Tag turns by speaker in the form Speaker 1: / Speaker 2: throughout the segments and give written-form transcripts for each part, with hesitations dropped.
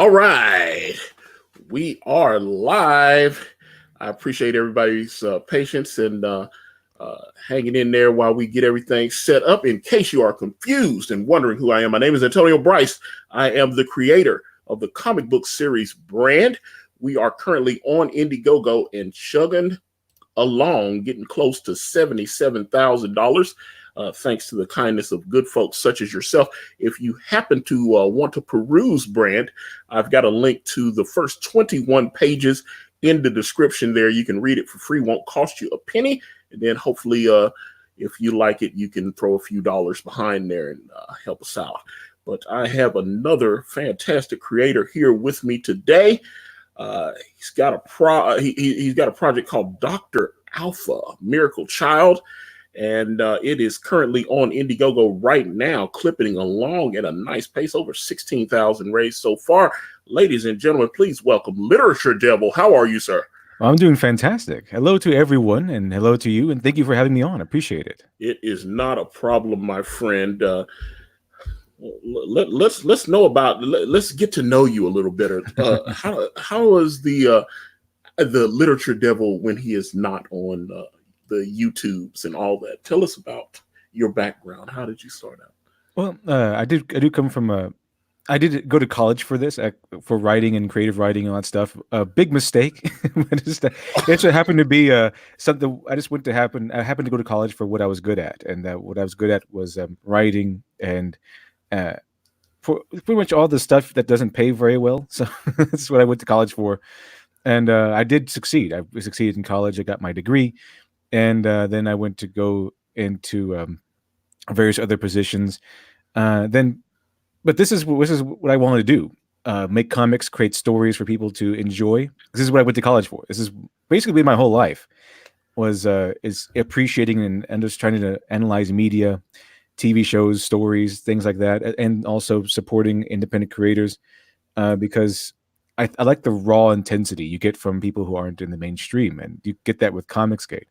Speaker 1: All right, we are live. I appreciate everybody's patience and hanging in there while we get everything set up. In case you are confused and wondering who I am, my name is Antonio Bryce. I am the creator of the comic book series Brand. We are currently on Indiegogo and chugging along, getting close to $77,000. Thanks to the kindness of good folks such as yourself. If you happen to want to peruse Brand, I've got a link to the first 21 pages in the description there. You can read it for free, won't cost you a penny. And then hopefully, if you like it, you can throw a few dollars behind there and help us out. But I have another fantastic creator here with me today. He's got a project called Dr. Alpha, Miracle Child. And it is currently on Indiegogo right now, clipping along at a nice pace, over 16,000 raised so far. Ladies and gentlemen, please welcome Literature Devil. How are you, sir?
Speaker 2: I'm doing fantastic. Hello to everyone, and hello to you, and thank you for having me on. I appreciate it.
Speaker 1: It is not a problem, my friend. Let's know about. Let's get to know you a little better. How is the Literature Devil when he is not on the YouTubes and all that? Tell us about your background. How did you start out?
Speaker 2: Well, I do come from I did go to college for this, for writing and creative writing and all that stuff. A big mistake. It actually happened to be something I just I happened to go to college for what I was good at, and what I was good at was writing and for pretty much all the stuff that doesn't pay very well. So that's what I went to college for, and I did succeed. I succeeded in college. I got my degree. And then I went to go into various other positions. But this is what I wanted to do: make comics, create stories for people to enjoy. This is what I went to college for. This is basically my whole life is appreciating and just trying to analyze media, TV shows, stories, things like that, and also supporting independent creators because I like the raw intensity you get from people who aren't in the mainstream, and you get that with Comicsgate.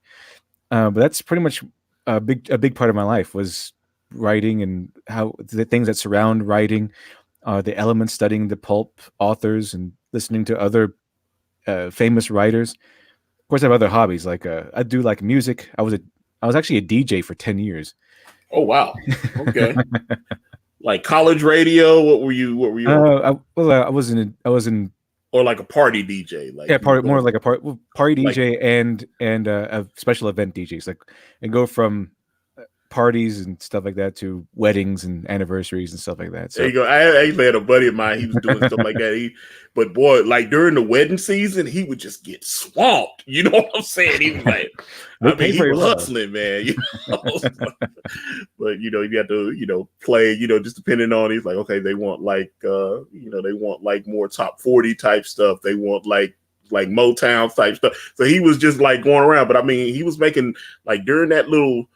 Speaker 2: But that's pretty much a big part of my life was writing and how the things that surround writing, the elements, studying the pulp authors and listening to other famous writers. Of course, I have other hobbies like I do like music. I was actually a DJ for 10 years.
Speaker 1: Oh wow! Okay. Like college radio. What were you?
Speaker 2: I was in.
Speaker 1: Or like a party DJ,
Speaker 2: more like a party DJ and a special event DJs, like, and go from parties and stuff like that to weddings and anniversaries and stuff like that. So
Speaker 1: there you go. I actually had a buddy of mine. He was doing stuff like that. But boy, like during the wedding season, he would just get swamped. You know what I'm saying? He was like, he was hustling, man. You know? But you have to, play, just depending on. He's like, okay, they want like, they want like more top 40 type stuff. They want like Motown type stuff. So he was just like going around. But I mean, he was making like during that little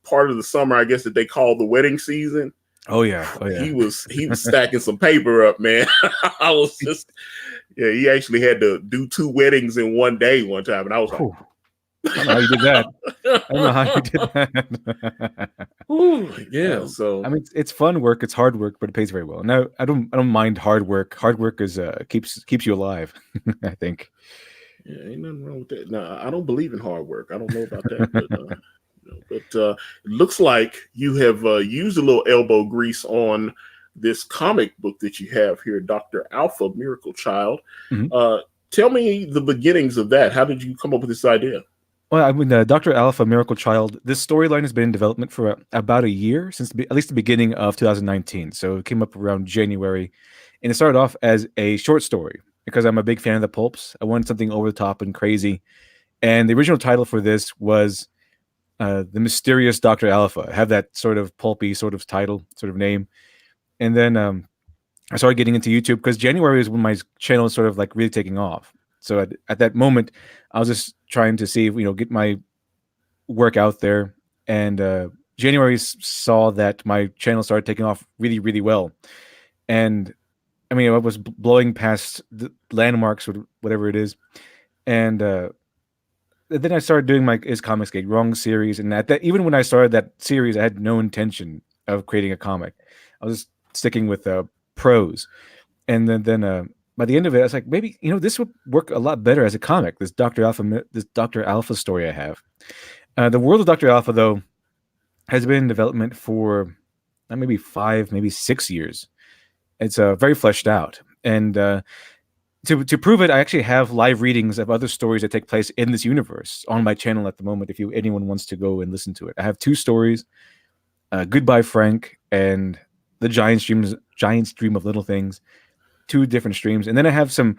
Speaker 1: part of the summer, I guess, that they call the wedding season.
Speaker 2: Oh yeah.
Speaker 1: He was stacking some paper up, man. I was just, he actually had to do 2 weddings in one day one time, and I was like,
Speaker 2: I don't know how you did that. I don't know how you did that.
Speaker 1: Yeah. So
Speaker 2: I mean, it's fun work, it's hard work, but it pays very well. No, I don't mind hard work. Hard work is keeps you alive. I think.
Speaker 1: Yeah, ain't nothing wrong with that. No, I don't believe in hard work. I don't know about that, but it looks like you have used a little elbow grease on this comic book that you have here, Dr. Alpha, Miracle Child. Mm-hmm. Tell me the beginnings of that. How did you come up with this idea?
Speaker 2: Well, I mean, Dr. Alpha, Miracle Child, this storyline has been in development for about a year, since at least the beginning of 2019. So it came up around January, and it started off as a short story because I'm a big fan of the pulps. I wanted something over the top and crazy. And the original title for this was The Mysterious Dr. Alpha. I have that sort of pulpy sort of title, sort of name. And then I started getting into YouTube because January is when my channel is sort of like really taking off. So at that moment, I was just trying to see, get my work out there. And January saw that my channel started taking off really, really well. And I mean, I was blowing past the landmarks or whatever it is. And then I started doing my Is Comicsgate Wrong series. And even when I started that series, I had no intention of creating a comic. I was sticking with prose. And then by the end of it, I was like, maybe this would work a lot better as a comic. This Doctor Alpha story I have. The world of Doctor Alpha, though, has been in development for maybe 5, maybe 6 years. It's very fleshed out, and to prove it, I actually have live readings of other stories that take place in this universe on my channel at the moment. If anyone wants to go and listen to it, I have 2 stories: "Goodbye, Frank" and "The Giant's Dream of Little Things." 2 different streams, and then I have some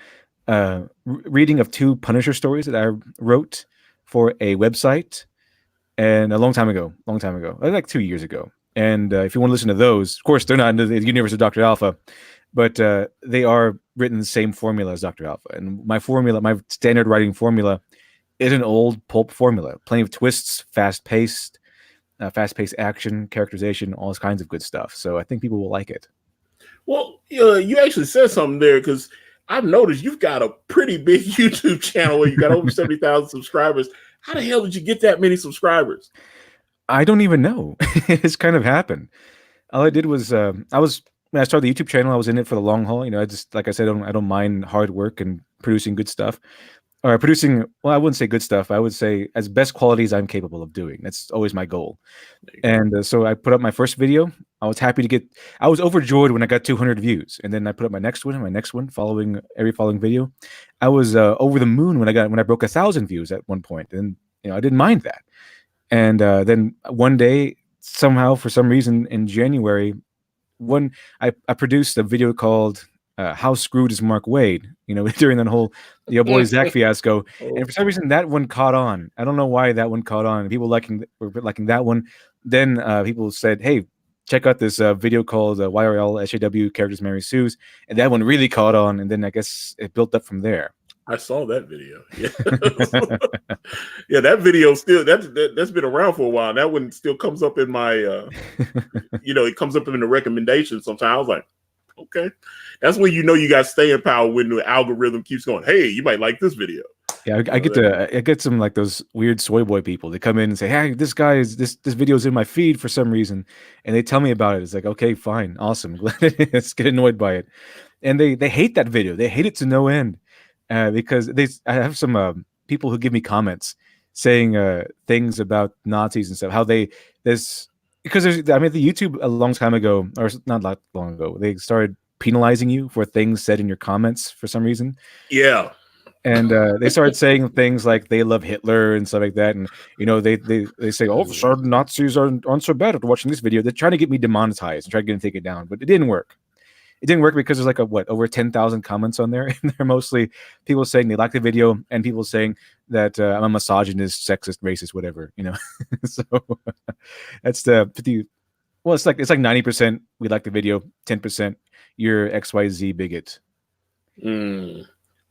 Speaker 2: reading of 2 Punisher stories that I wrote for a website, and a long time ago, like 2 years ago. And if you want to listen to those, of course, they're not in the universe of Dr. Alpha, but they are written the same formula as Dr. Alpha. And my standard writing formula, is an old pulp formula, plenty of twists, fast-paced action, characterization, all those kinds of good stuff. So I think people will like it.
Speaker 1: Well, you actually said something there, because I've noticed you've got a pretty big YouTube channel where you got over 70,000 subscribers. How the hell did you get that many subscribers?
Speaker 2: I don't even know. It's kind of happened. All I did was when I started the YouTube channel, I was in it for the long haul. I just, like I said, I don't mind hard work and producing good stuff. Or producing, well, I wouldn't say good stuff. I would say as best quality as I'm capable of doing. That's always my goal. And so I put up my first video. I was overjoyed when I got 200 views. And then I put up my next one, following every following video. I was over the moon when I broke 1,000 views at one point. And I didn't mind that. And then one day, somehow, for some reason, in January, I produced a video called "How Screwed Is Mark Waid?" During that whole Your Boy Zach fiasco, and for some reason that one caught on. I don't know why that one caught on. People were liking that one. Then people said, "Hey, check out this video called "Why Are All SAW Characters Mary Sue's?" And that one really caught on. And then I guess it built up from there.
Speaker 1: I saw that video. Yeah, yeah, that video still that's been around for a while. That one still comes up in my, it comes up in the recommendations. Sometimes I was like, okay, that's when you got staying power, when the algorithm keeps going, hey, you might like this video.
Speaker 2: Yeah, I get some like those weird soy boy people. They come in and say, "Hey, this video is in my feed for some reason," and they tell me about it. It's like, okay, fine, awesome. Let's get annoyed by it, and they hate that video. They hate it to no end. Because I have some people who give me comments saying things about Nazis and stuff. Because I made the YouTube a long time ago, or not that long ago. They started penalizing you for things said in your comments for some reason.
Speaker 1: Yeah.
Speaker 2: And they started saying things like they love Hitler and stuff like that. And they say, "Oh, sure, Nazis aren't so bad after watching this video." They're trying to get me demonetized and try to get me to take it down, but it didn't work. It didn't work because there's like over 10,000 comments on there, and they're mostly people saying they like the video and people saying that I'm a misogynist, sexist, racist, whatever. So that's the 50. Well, it's like 90% we like the video, 10% you're XYZ bigot.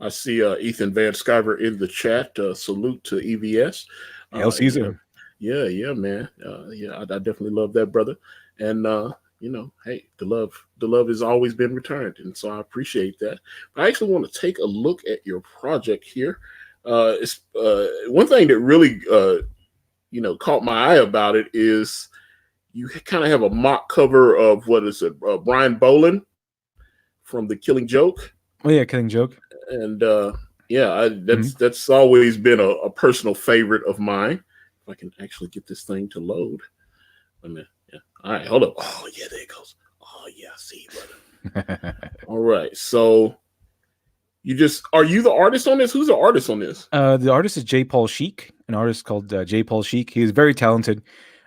Speaker 1: I see Ethan Van Sciver in the chat. Salute to EVS.
Speaker 2: Hail Caesar.
Speaker 1: Yeah, man. I definitely love that, brother. And hey, the love has always been returned, and so I appreciate that. But I actually want to take a look at your project here. It's one thing that really caught my eye about it is you kind of have a mock cover of what is it, Brian Bolin from The Killing Joke.
Speaker 2: Oh yeah, Killing Joke.
Speaker 1: And that's always been a personal favorite of mine. If I can actually get this thing to load. Wait a minute. Yeah. All right, hold up. Oh, yeah, there it goes. Oh, yeah, I see, brother. All right. So are you the artist on this? Who's the artist on this?
Speaker 2: The artist is J. Paul Sheik, an artist called J. Paul Sheik. He is very talented,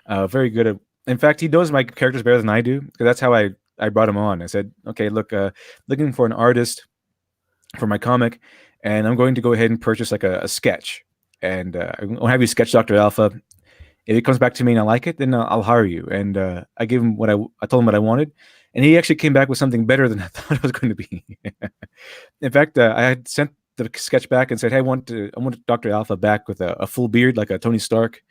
Speaker 2: very good at. In fact, he knows my characters better than I do, because that's how I brought him on. I said, okay, look, looking for an artist for my comic, and I'm going to go ahead and purchase like a sketch, and I'll have you sketch Dr. Alpha. If it comes back to me and I like it, then I'll hire you. And I gave him I told him what I wanted, and he actually came back with something better than I thought it was going to be. In fact, I had sent the sketch back and said, "Hey, I want Dr. Alpha back with a full beard like a Tony Stark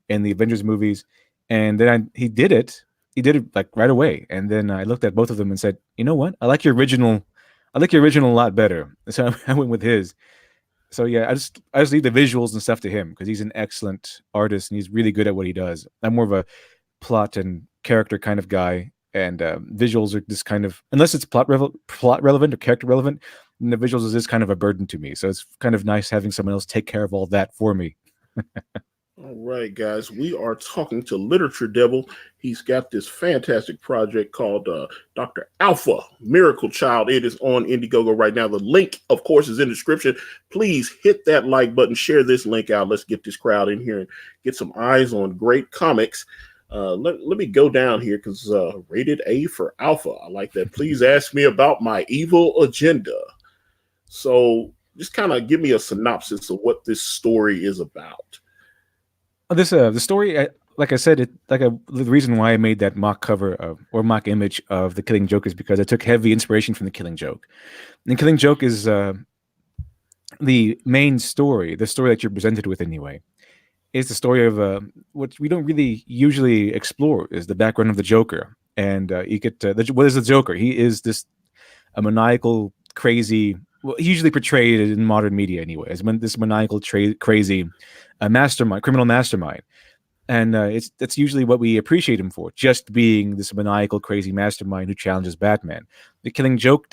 Speaker 2: in the Avengers movies." And then he did it. He did it like right away. And then I looked at both of them and said, "You know what? I like your original a lot better." So I went with his. So yeah, I just leave the visuals and stuff to him, because he's an excellent artist and he's really good at what he does. I'm more of a plot and character kind of guy. and visuals are just kind of, unless it's plot relevant or character relevant, and the visuals is just kind of a burden to me. So it's kind of nice having someone else take care of all that for me.
Speaker 1: All right, guys, we are talking to Literature Devil. He's got this fantastic project called Dr. Alpha Miracle Child. It is on Indiegogo right now. The link, of course, is in the description. Please hit that like button, share this link out. Let's get this crowd in here and get some eyes on great comics. Let me go down here because rated A for Alpha. I like that. Please ask me about my evil agenda. So just kind of give me a synopsis of what this story is about.
Speaker 2: The story, like I said, the reason why I made that mock cover or mock image of the Killing Joke is because I took heavy inspiration from the Killing Joke. And Killing Joke is the main story, the story that you're presented with anyway. Is the story of what we don't really usually explore is the background of the Joker. And you get what is the Joker? He is a maniacal, crazy. Well, usually portrayed in modern media anyway, as this maniacal, crazy mastermind, criminal mastermind. And that's usually what we appreciate him for, just being this maniacal, crazy mastermind who challenges Batman. The Killing Joke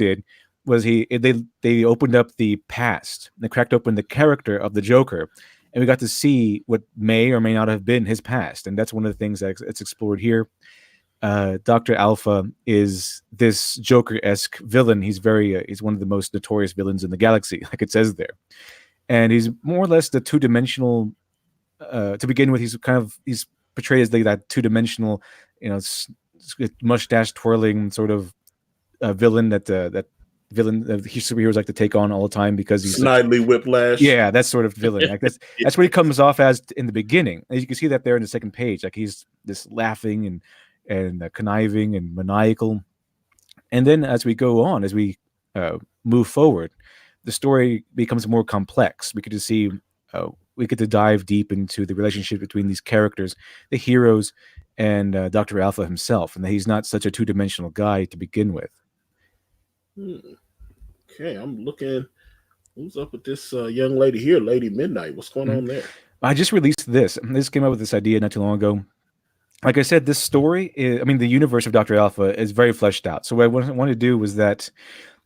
Speaker 2: was they opened up the past. They cracked open the character of the Joker, and we got to see what may or may not have been his past. And that's one of the things that's explored here. Dr. Alpha is this Joker-esque villain. He's he's one of the most notorious villains in the galaxy, like it says there. And he's more or less the two-dimensional, to begin with, he's portrayed as that two-dimensional, mustache twirling sort of villain that superheroes like to take on all the time because he's
Speaker 1: Snidely Whiplash.
Speaker 2: Yeah, that sort of villain. Like that's what he comes off as in the beginning. And you can see that there in the second page. Like he's this laughing and conniving and maniacal. And then as we go on, as we move forward, the story becomes more complex. We get to see, we get to dive deep into the relationship between these characters, the heroes, and Dr. Alpha himself, and that he's not such a two-dimensional guy to begin with.
Speaker 1: Okay, I'm looking. Who's up with this young lady here, Lady Midnight? What's going on there?
Speaker 2: I just released this. This came up with this idea not too long ago. Like I said, this story the universe of Dr. Alpha is very fleshed out. So what I wanted to do was that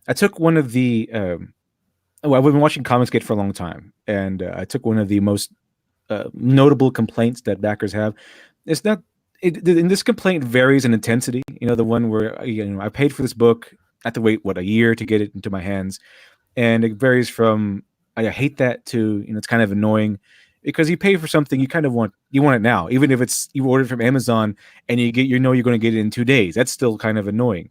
Speaker 2: I took one of the I've been watching comics get for a long time, and I took one of the most notable complaints that backers have. It's not and this complaint varies in intensity. The one where I paid for this book, I have to wait a year to get it into my hands, and it varies from I hate that to it's kind of annoying. Because you pay for something you kind of want it now, even if it's you ordered from Amazon and you're going to get it in 2 days. That's still kind of annoying,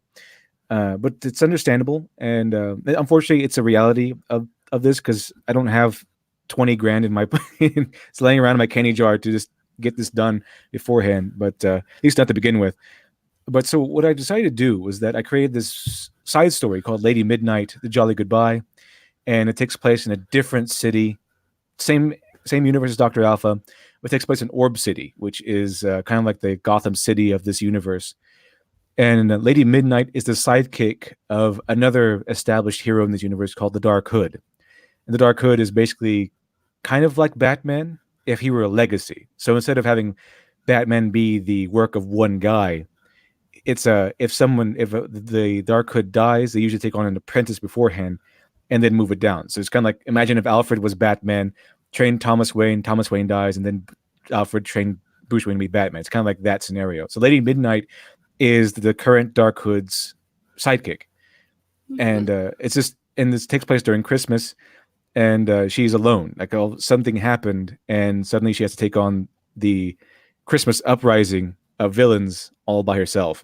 Speaker 2: but it's understandable. And unfortunately, it's a reality of this because I don't have 20 grand in my it's laying around in my candy jar to just get this done beforehand. But at least not to begin with. But so what I decided to do was that I created this side story called Lady Midnight: The Jolly Goodbye, and it takes place in a different city, same universe as Dr. Alpha, but takes place in Orb City, which is kind of like the Gotham City of this universe. And Lady Midnight is the sidekick of another established hero in this universe called the Dark Hood. And the Dark Hood is basically kind of like Batman if he were a legacy. So instead of having Batman be the work of one guy, it's if the Dark Hood dies, they usually take on an apprentice beforehand and then move it down. So it's kind of like, imagine if Alfred was Batman, trained Thomas Wayne dies, and then Alfred trained Bruce Wayne to be Batman. It's kind of like that scenario. So Lady Midnight is the current Dark Hood's sidekick. And this takes place during Christmas, and she's alone. Like something happened, and suddenly she has to take on the Christmas uprising of villains all by herself.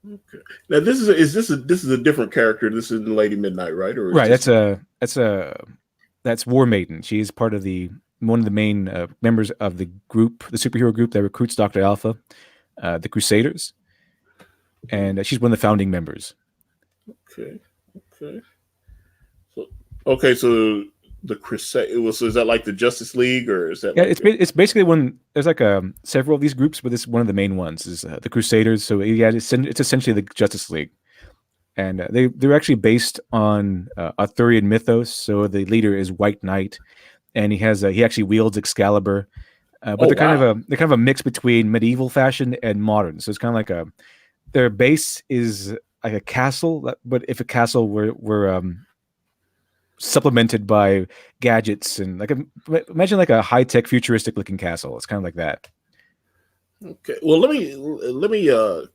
Speaker 1: Okay. Now this is a different character. This is Lady Midnight, right? Or
Speaker 2: right. That's War Maiden. She's part of one of the main members of the group, the superhero group that recruits Dr. Alpha, the Crusaders, and she's one of the founding members.
Speaker 1: Okay. So the Crusade is that like the Justice League, or is that?
Speaker 2: Yeah, it's basically there's like several of these groups, but this one of the main ones is the Crusaders. So it's essentially the Justice League. And they're actually based on Arthurian mythos. So the leader is White Knight, and he actually wields Excalibur. But they're kind of a mix between medieval fashion and modern. So it's kind of like their base is like a castle, but if a castle were supplemented by gadgets and imagine like a high-tech futuristic looking castle. It's kind of like that.
Speaker 1: Okay. Well, let me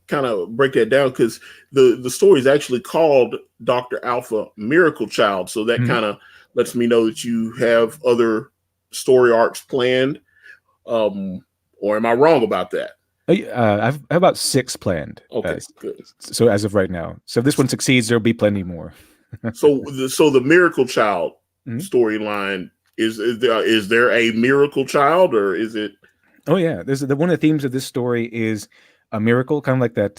Speaker 1: kind of break that down, because the story is actually called Dr. Alpha Miracle Child. So that kind of lets me know that you have other story arcs planned. Or am I wrong about that?
Speaker 2: I have about 6 planned.
Speaker 1: Okay, good.
Speaker 2: So as of right now, so if this one succeeds, there'll be plenty more.
Speaker 1: So the Miracle Child storyline is there a Miracle Child, or is it?
Speaker 2: Oh yeah, there's one of the themes of this story is a miracle, kind of like that.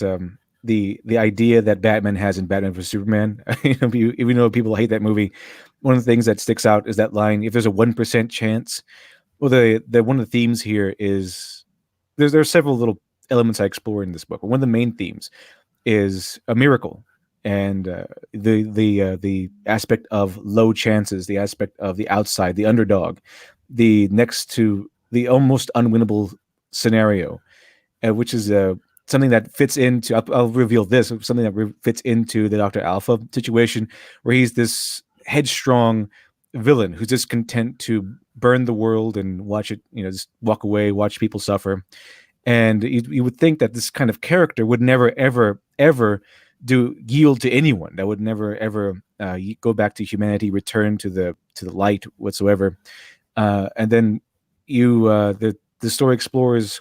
Speaker 2: The idea that Batman has in Batman vs Superman. Even though people hate that movie, one of the things that sticks out is that line: "If there's a 1% chance." Well, the one of the themes here is there are several little elements I explore in this book, but one of the main themes is a miracle, and the aspect of low chances, the aspect of the outside, the underdog, the next to the almost unwinnable scenario, which is something that fits into. I'll reveal this, something that fits into the Dr. Alpha situation, where he's this headstrong villain who's just content to burn the world and watch it, just walk away, watch people suffer. And you would think that this kind of character would never, ever, ever yield to anyone. That would never, ever go back to humanity, return to the light whatsoever. And then the story explores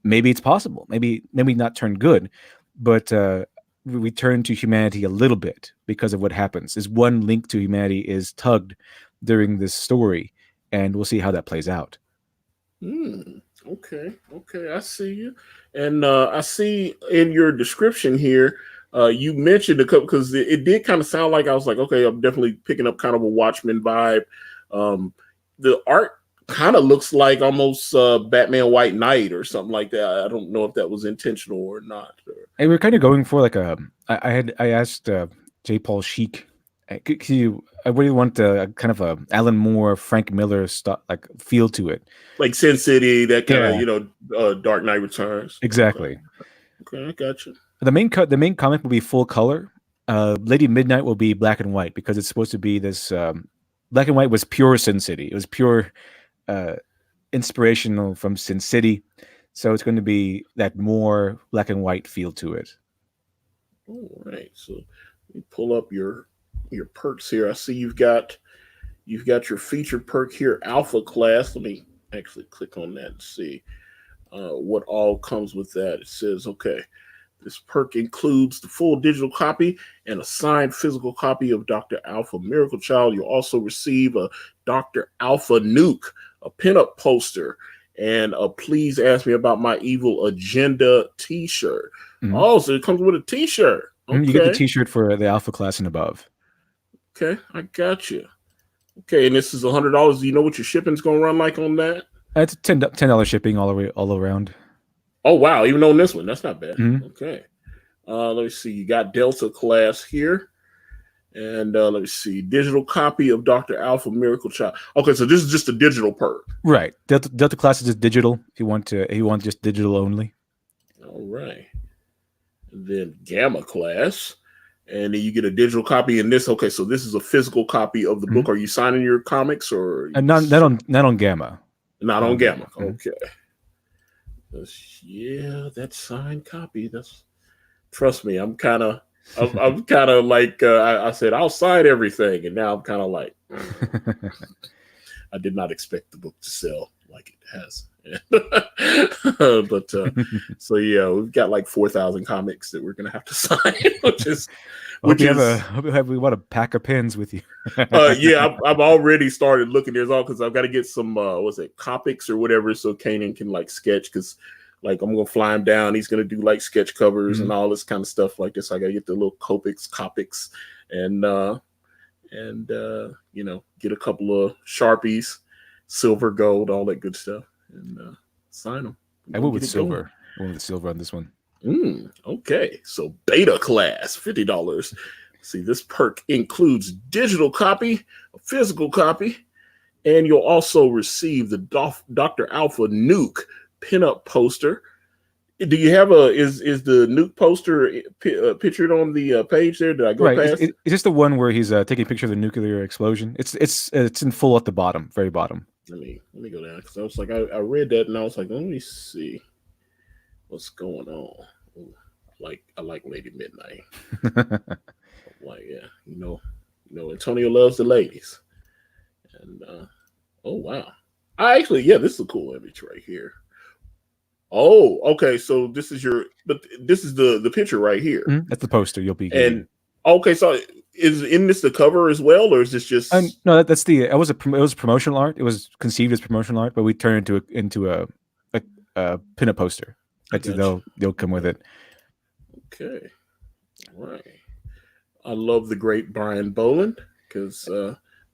Speaker 2: maybe it's possible, maybe not turn good, but return to humanity a little bit because of what happens. This one link to humanity is tugged during this story, and we'll see how that plays out.
Speaker 1: Okay, I see you, and I see in your description here, you mentioned a couple, because it did kind of sound like, I was like, okay, I'm definitely picking up kind of a Watchmen vibe. The art kind of looks like almost Batman White Knight or something like that. I don't know if that was intentional or not.
Speaker 2: And we're kind of going for like I asked J. Paul Sheik, could you, I really want a kind of a Alan Moore, Frank Miller like feel to it,
Speaker 1: like Sin City, that kind of Dark Knight Returns.
Speaker 2: Exactly.
Speaker 1: Okay, I got you.
Speaker 2: The main comic will be full color. Lady Midnight will be black and white, because it's supposed to be this. Black and white was pure Sin City. It was pure inspirational from Sin City, so it's going to be that more black and white feel to it.
Speaker 1: All right, so let me pull up your perks here. I see you've got your featured perk here, Alpha Class. Let me actually click on that and see what all comes with that. It says, okay, this perk includes the full digital copy and a signed physical copy of Dr. Alpha Miracle Child. You'll also receive a Dr. Alpha Nuke, a pinup poster, and a Please Ask Me About My Evil Agenda t-shirt. Oh, so it comes with a t-shirt. Okay.
Speaker 2: You get the t-shirt for the Alpha Class and above.
Speaker 1: Okay, I got you. Okay, and this is $100. Do you know what your shipping's going to run like on that?
Speaker 2: It's $10 shipping all around.
Speaker 1: Oh, wow. Even on this one, that's not bad. Okay. Let me see. You got Delta Class here. And let me see. Digital copy of Dr. Alpha Miracle Child. Okay, so this is just a digital perk.
Speaker 2: Right. Delta Class is just digital. If you want just digital only.
Speaker 1: All right. And then Gamma Class. And then you get a digital copy in this. Okay, so this is a physical copy of the book. Are you signing your comics, or
Speaker 2: not on Gamma?
Speaker 1: Not on Gamma. Okay. Yeah, that signed copy. Trust me, I'm kind of like I said, I'll sign everything, and now I'm kind of like, I did not expect the book to sell like it has. But so yeah, we've got like 4,000 comics that we're gonna have to sign, which is.
Speaker 2: Hope you want a pack of pens with you.
Speaker 1: Yeah, I've already started looking. There's all, because I've got to get some Copics or whatever, so Kanan can like sketch, because like I'm gonna fly him down. He's gonna do like sketch covers and all this kind of stuff like this. I gotta get the little Copics, and get a couple of Sharpies, silver, gold, all that good stuff, and sign them.
Speaker 2: I went with silver. I went with silver on this one.
Speaker 1: Okay, so Beta Class, $50. See, this perk includes digital copy, a physical copy, and you'll also receive the Dr. Alpha Nuke pinup poster. Do you have is the Nuke poster pictured on the page there? Did I go
Speaker 2: Right.
Speaker 1: past it?
Speaker 2: It's just the one where he's taking a picture of the nuclear explosion. It's in full at the bottom, very bottom.
Speaker 1: Let me go down because I was like I read that and I was like, let me see what's going on. Ooh, I like Lady Midnight. Like, yeah, Antonio loves the ladies. And oh wow. This is a cool image right here. Oh, okay. So this is the picture right here.
Speaker 2: That's the poster you'll be
Speaker 1: getting. And okay, so isn't this the cover as well, or is this just?
Speaker 2: No, that's the. It was promotional art. It was conceived as promotional art, but we turned it into a pinup poster. They'll come with it.
Speaker 1: Okay, right. I love the great Brian Boland because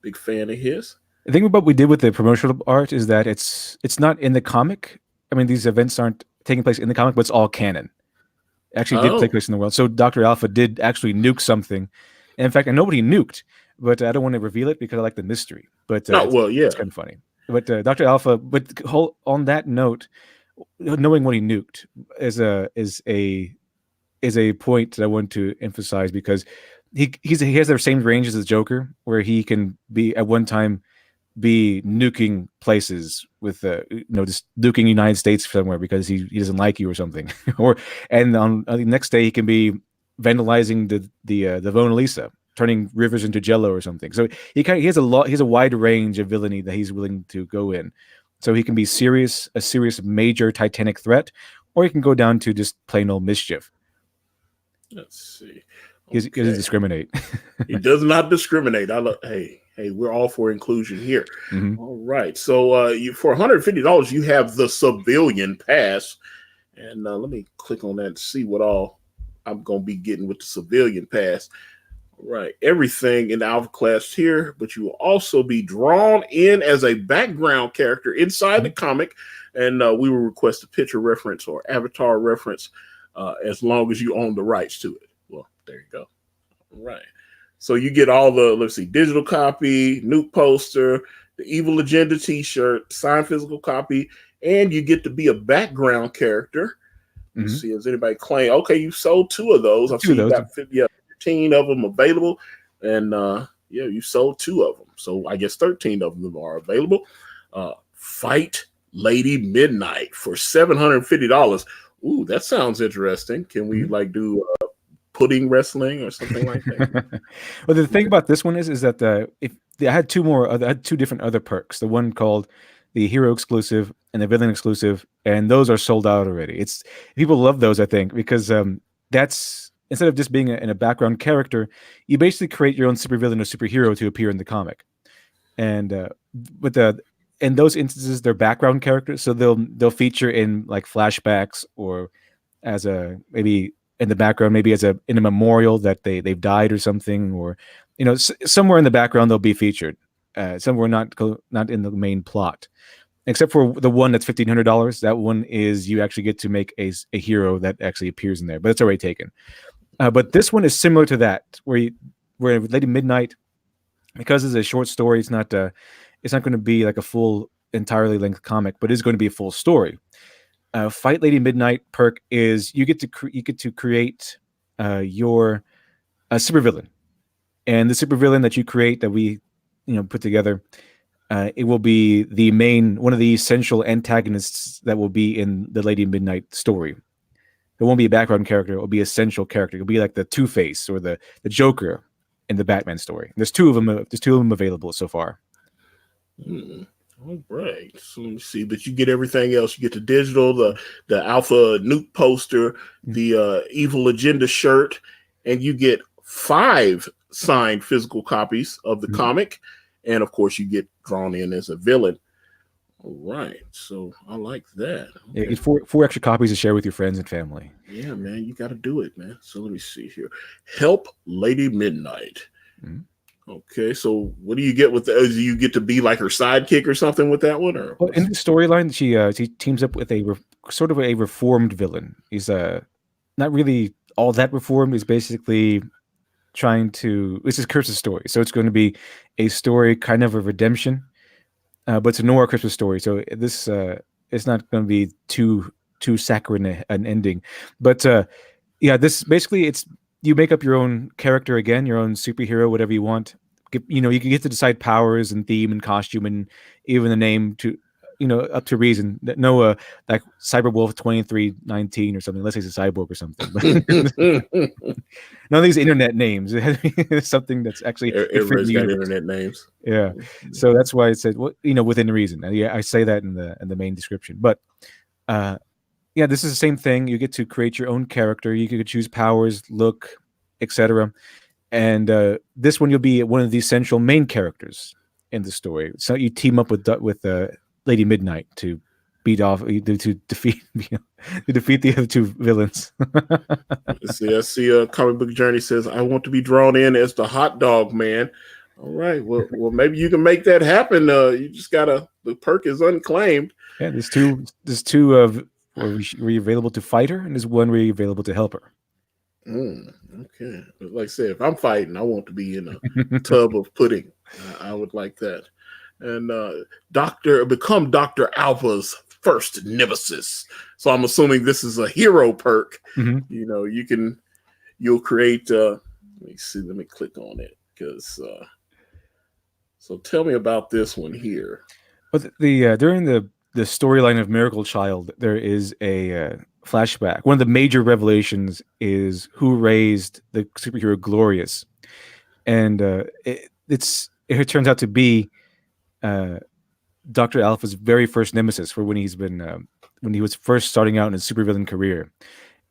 Speaker 1: big fan of his.
Speaker 2: The thing about what we did with the promotional art is that it's not in the comic. I mean, these events aren't taking place in the comic, but it's all canon. It actually did take place in the world. So Dr. Alpha did actually nuke something. And in fact, and nobody nuked, but I don't want to reveal it because I like the mystery. But it's kind of funny. But Dr. Alpha, on that note, knowing what he nuked is a point that I want to emphasize because he has the same range as the Joker, where he can be at one time be nuking places with just nuking United States somewhere because he doesn't like you or something, and on the next day he can be vandalizing the Mona Lisa, turning rivers into Jello or something. So he has a wide range of villainy that he's willing to go in. So he can be a serious major titanic threat, or he can go down to just plain old mischief.
Speaker 1: Let's see.
Speaker 2: Okay. He doesn't discriminate.
Speaker 1: He does not discriminate. Hey, we're all for inclusion here. Mm-hmm. All right. So for $150, you have the Civilian Pass. And let me click on that and see what all I'm going to be getting with the Civilian Pass. All right. Everything in the Alpha class here, but you will also be drawn in as a background character inside the comic. And we will request a picture reference or avatar reference as long as you own the rights to it. Well, there you go. All right. So you get all the, digital copy, Nuke poster, the Evil Agenda t-shirt, signed physical copy, and you get to be a background character. Let's see, has anybody claimed? Okay, you sold 2 of those. I've seen you got 15 of them available. And you sold 2 of them. So I guess 13 of them are available. Fight Lady Midnight for $750. Ooh, that sounds interesting. Can we do pudding wrestling or something like that?
Speaker 2: Well, the thing about this one is that I had 2 different other perks. The one called the hero exclusive and the villain exclusive, and those are sold out already. People love those, I think, because that's instead of just being in a background character, you basically create your own supervillain or superhero to appear in the comic. And in those instances, they're background characters, so they'll feature in like flashbacks or as maybe in the background, maybe in a memorial that they've died or something, or somewhere in the background they'll be featured, somewhere not in the main plot, except for the one that's $1,500. That one is you actually get to make a hero that actually appears in there, but it's already taken. But this one is similar to that, where Lady Midnight, because it's a short story, it's not going to be like a full entirely length comic, but it's going to be a full story. Fight Lady Midnight perk is you get to create your supervillain, and the supervillain that you create that we put together, it will be one of the essential antagonists that will be in the Lady Midnight story. It won't be a background character; it will be an essential character. It'll be like the Two-Face or the Joker in the Batman story. There's 2 of them. There's 2 of them available so far.
Speaker 1: All right. So let me see. But you get everything else. You get the digital, the Alpha Nuke poster, the Evil Agenda shirt, and you get 5 signed physical copies of the comic. And of course, you get drawn in as a villain. All right. So I like that. Okay.
Speaker 2: Yeah, you get 4 extra copies to share with your friends and family.
Speaker 1: Yeah, man. You got to do it, man. So let me see here. Help Lady Midnight. Okay, so what do you get with do you get to be like her sidekick or something with that one? Or
Speaker 2: in the storyline, she teams up with a sort of a reformed villain. He's not really all that reformed. He's basically trying to. This is Kurtz's story, so it's going to be a story kind of a redemption, but it's a noir Christmas story. So this it's not going to be too too saccharine an ending. But yeah, this basically it's you make up your own character again, your own superhero, whatever you want. You know, you can get to decide powers and theme and costume and even the name to, you know, up to reason. No, like Cyberwolf 2319 or something. Unless he's a cyborg or something. But none of these internet names. It has to be something that's actually
Speaker 1: Everybody's got internet names.
Speaker 2: Yeah, so that's why it said, well, you know, within reason. And yeah, I say that in the main description. But yeah, this is the same thing. You get to create your own character. You could choose powers, look, etc. And this one, you'll be one of the essential main characters in the story. So you team up with Lady Midnight to beat off to defeat to defeat the other two villains.
Speaker 1: I see Comic Book Journey says, I want to be drawn in as the hot dog man. All right, well maybe you can make that happen. You just gotta, the perk is unclaimed.
Speaker 2: Yeah, there's two where you're available to fight her, and there's one where you're available to help her.
Speaker 1: Okay, like I said, if I'm fighting, I want to be in a tub of pudding. I would like that. And become Dr. Alpha's first nemesis. So I'm assuming this is a hero perk.
Speaker 2: Mm-hmm.
Speaker 1: You know, you'll create. Let me click on it because. So tell me about this one here.
Speaker 2: But during the storyline of Miracle Child, there is a flashback. One of the major revelations is who raised the superhero Glorious, and it turns out to be Dr. Alpha's very first nemesis for when he was first starting out in his supervillain career.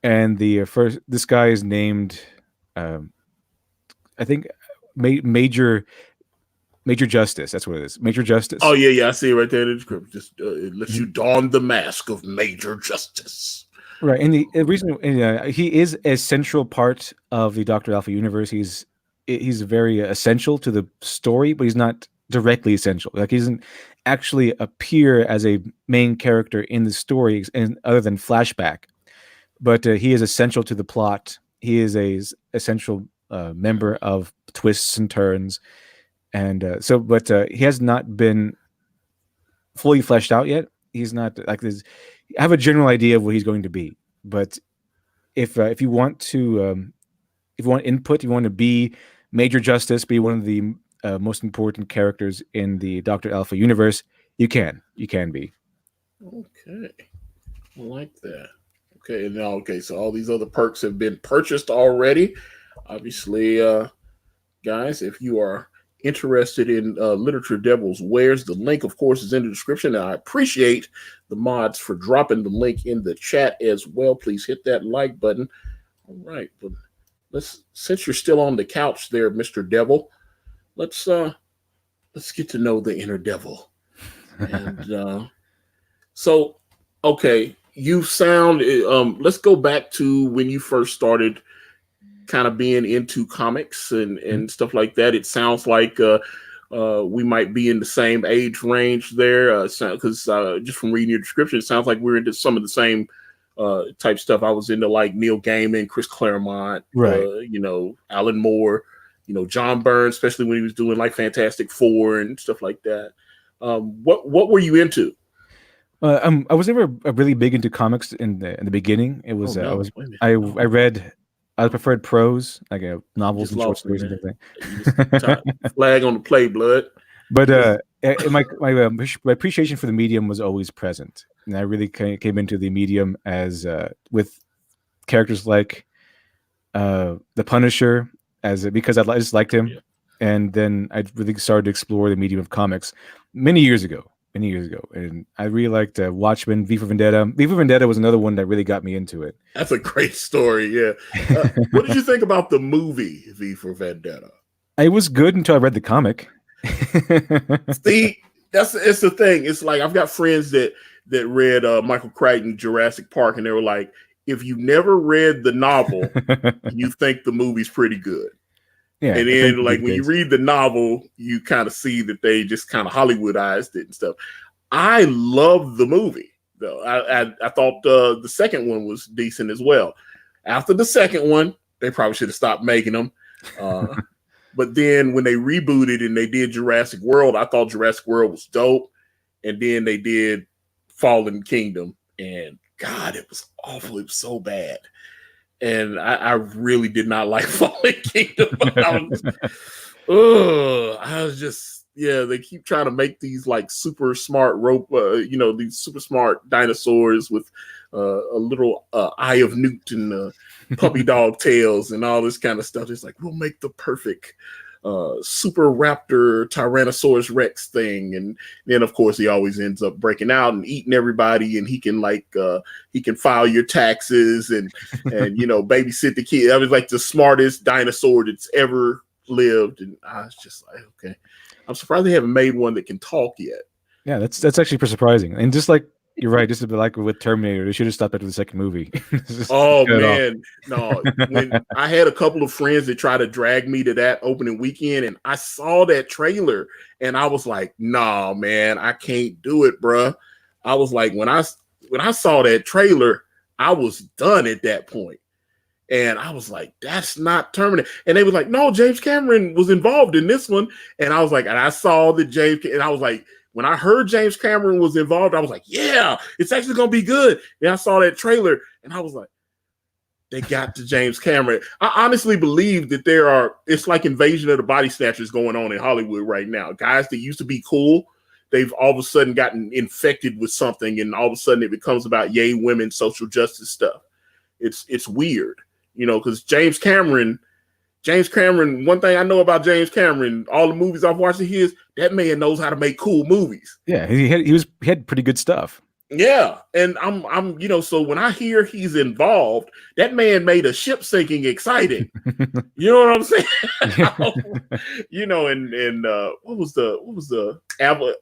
Speaker 2: And this guy is named I think Major Justice. That's what it is. Major Justice.
Speaker 1: Oh yeah, I see it right there in the description. Just it lets you don the mask of Major Justice.
Speaker 2: Right, and the reason he is a central part of the Dr. Alpha universe. He's very essential to the story, but he's not directly essential. Like he doesn't actually appear as a main character in the story, and other than flashback. But he is essential to the plot. He is a essential member of twists and turns. And but he has not been fully fleshed out yet. He's not like this. I have a general idea of what he's going to be, but if you want to, if you want input, you want to be Major Justice, be one of the most important characters in the Dr. Alpha universe, you can be.
Speaker 1: Okay, I like that. Okay, and now so all these other perks have been purchased already. Obviously, guys, if you are interested in Literature Devils wares, the link, of course, is in the description. And I appreciate the mods for dropping the link in the chat as well. Please hit that like button. All right, but since you're still on the couch there, Mr. Devil, let's get to know the inner devil. And so, okay, you sound. Let's go back to when you first started kind of being into comics and stuff like that. It sounds like we might be in the same age range there, because just from reading your description, it sounds like we're into some of the same type stuff. I was into like Neil Gaiman, Chris Claremont,
Speaker 2: right?
Speaker 1: Alan Moore, John Byrne, especially when he was doing like Fantastic Four and stuff like that. What were you into?
Speaker 2: I was never really big into comics in the beginning. It was I read. I preferred prose, like novels and short stories and everything.
Speaker 1: Flag on the play, blood.
Speaker 2: But my appreciation for the medium was always present, and I really came into the medium as with characters like the Punisher, because I just liked him, and then I really started to explore the medium of comics many years ago, and I really liked Watchmen, V for Vendetta. V for Vendetta was another one that really got me into it.
Speaker 1: That's a great story, yeah. What did you think about the movie V for Vendetta?
Speaker 2: It was good until I read the comic.
Speaker 1: See, it's the thing. It's like I've got friends that read Michael Crichton Jurassic Park, and they were like, if you never read the novel, you think the movie's pretty good. Yeah, and then like when you read the novel, you kind of see that they just kind of Hollywoodized it and stuff. I love the movie though. I thought the second one was decent as well. After the second one, they probably should have stopped making them. But then when they rebooted and they did Jurassic World, I thought Jurassic World was dope. And then they did Fallen Kingdom, and God, it was awful. It was so bad. And I really did not like Fallen Kingdom. I was just, yeah, they keep trying to make these like super smart these super smart dinosaurs with a little eye of Newt and puppy dog tails and all this kind of stuff. It's like, we'll make the perfect super raptor Tyrannosaurus Rex thing. And then of course he always ends up breaking out and eating everybody, and he can file your taxes and babysit the kid. I was like the smartest dinosaur that's ever lived. And I was just like, okay, I'm surprised they haven't made one that can talk yet.
Speaker 2: Yeah, that's actually surprising. And just like you're right, just a bit like with Terminator, they should have stopped after the second movie.
Speaker 1: Oh man, no! When I had a couple of friends that tried to drag me to that opening weekend, and I saw that trailer, and I was like, "Nah, man, I can't do it, bruh." I was like, when I saw that trailer, I was done at that point, and I was like, "That's not Terminator." And they were like, "No, James Cameron was involved in this one," and I was like, and I saw the James, and I was like. When I heard James Cameron was involved, I was like, yeah, it's actually going to be good. And I saw that trailer, and I was like, they got to James Cameron. I honestly believe that it's like Invasion of the Body Snatchers going on in Hollywood right now. Guys that used to be cool, they've all of a sudden gotten infected with something, and all of a sudden it becomes about yay women, social justice stuff. It's weird, because James Cameron, one thing I know about James Cameron, all the movies I've watched of his, that man knows how to make cool movies.
Speaker 2: Yeah, he had pretty good stuff.
Speaker 1: Yeah, and I'm so when I hear he's involved, that man made a ship sinking exciting. You know what I'm saying? And what was the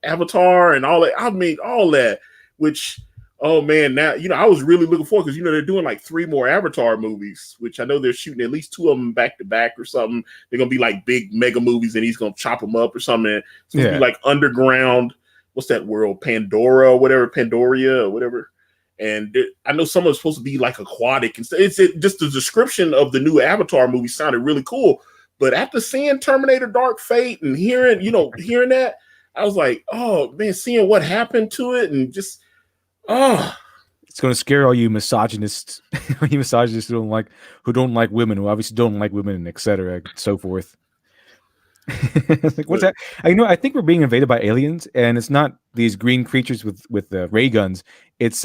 Speaker 1: Avatar and all that? I mean, all that, which. Oh man, now I was really looking forward because they're doing like 3 more Avatar movies, which I know they're shooting at least 2 of them back to back or something. They're gonna be like big mega movies, and he's gonna chop them up or something. It's gonna be like underground. What's that world? Pandoria or whatever. And I know some of it's supposed to be like aquatic and stuff. It's just the description of the new Avatar movie sounded really cool. But after seeing Terminator Dark Fate and hearing that, I was like, oh man, seeing what happened to it and just. Oh,
Speaker 2: it's going to scare all you misogynists, who don't like women, who obviously don't like women, and etc. and so forth. Like, what's that? I think we're being invaded by aliens, and it's not these green creatures with ray guns. It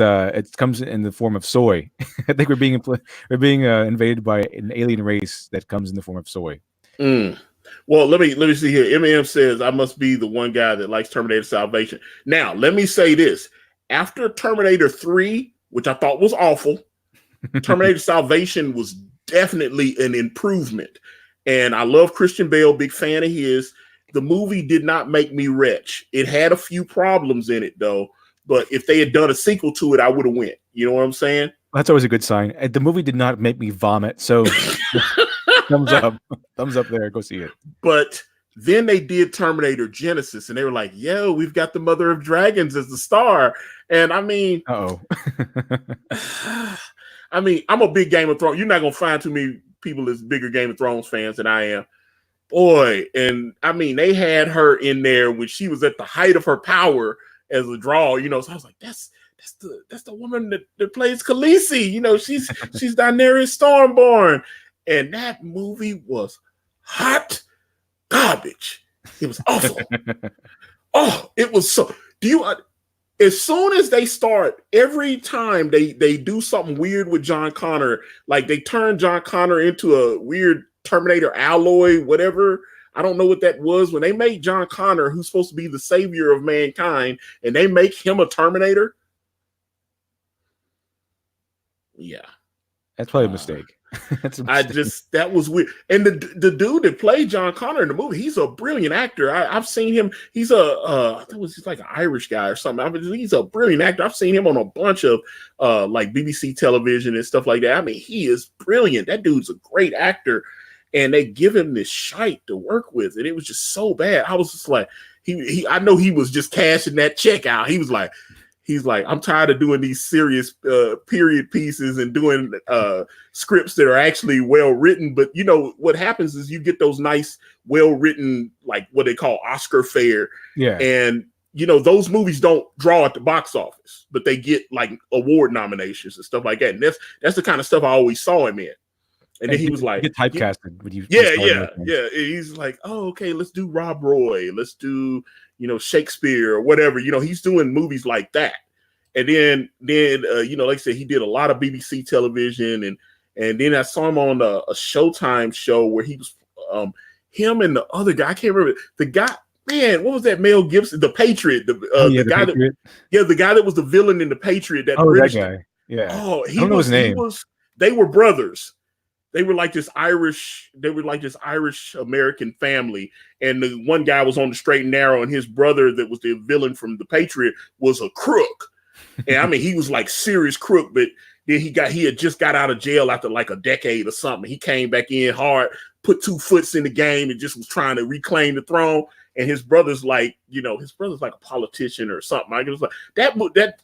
Speaker 2: comes in the form of soy. I think we're being invaded by an alien race that comes in the form of soy.
Speaker 1: Well, let me see here. M says I must be the one guy that likes Terminator Salvation. Now, let me say this. After Terminator 3, which I thought was awful, Terminator Salvation was definitely an improvement. And I love Christian Bale, big fan of his. The movie did not make me retch. It had a few problems in it, though. But if they had done a sequel to it, I would have went. You know what I'm saying?
Speaker 2: That's always a good sign. The movie did not make me vomit. So thumbs up there. Go see it.
Speaker 1: But then they did Terminator Genesis, and they were like, yo, we've got the Mother of Dragons as the star. And I mean,
Speaker 2: I'm
Speaker 1: a big Game of Thrones. You're not going to find too many people as bigger Game of Thrones fans than I am. Boy, and I mean, they had her in there when she was at the height of her power as a draw, so I was like, that's the woman that plays Khaleesi. She's Daenerys Stormborn. And that movie was hot garbage. It was awful. Oh, it was so. As soon as they start, every time they do something weird with John Connor, like they turn John Connor into a weird Terminator alloy, whatever. I don't know what that was. When they make John Connor, who's supposed to be the savior of mankind, and they make him a Terminator. Yeah.
Speaker 2: That's probably a mistake.
Speaker 1: That was weird. And the dude that played John Connor in the movie, he's a brilliant actor. I've seen him. He's I think he's like an Irish guy or something. He's a brilliant actor. I've seen him on a bunch of like BBC television and stuff like that. I mean, he is brilliant. That dude's a great actor. And they give him this shite to work with, and it was just so bad. I was just like, I know he was just cashing that check out. He's like, I'm tired of doing these serious period pieces and doing scripts that are actually well written. But what happens is you get those nice, well written, like what they call Oscar fare.
Speaker 2: Yeah.
Speaker 1: And those movies don't draw at the box office, but they get like award nominations and stuff like that. And that's the kind of stuff I always saw him in. And then he was like,
Speaker 2: get typecasted when you
Speaker 1: yeah. He's like, oh, okay, let's do Rob Roy, let's do Shakespeare or whatever. He's doing movies like that. And then like I said, he did a lot of BBC television, and then I saw him on a Showtime show where he was him and the other guy. I can't remember the guy. Man, what was that? Mel Gibson, the Patriot, the guy
Speaker 2: Patriot.
Speaker 1: the guy that was the villain in the Patriot. That
Speaker 2: British guy. Yeah.
Speaker 1: Oh,
Speaker 2: I don't know his name.
Speaker 1: They were brothers. They were like this Irish American family, and the one guy was on the straight and narrow, and his brother that was the villain from the Patriot was a crook. And I mean, he was like serious crook, but then he had just got out of jail after like a decade or something. He came back in hard, put 2 foots in the game, and just was trying to reclaim the throne. And his brother's like, a politician or something. I was like that.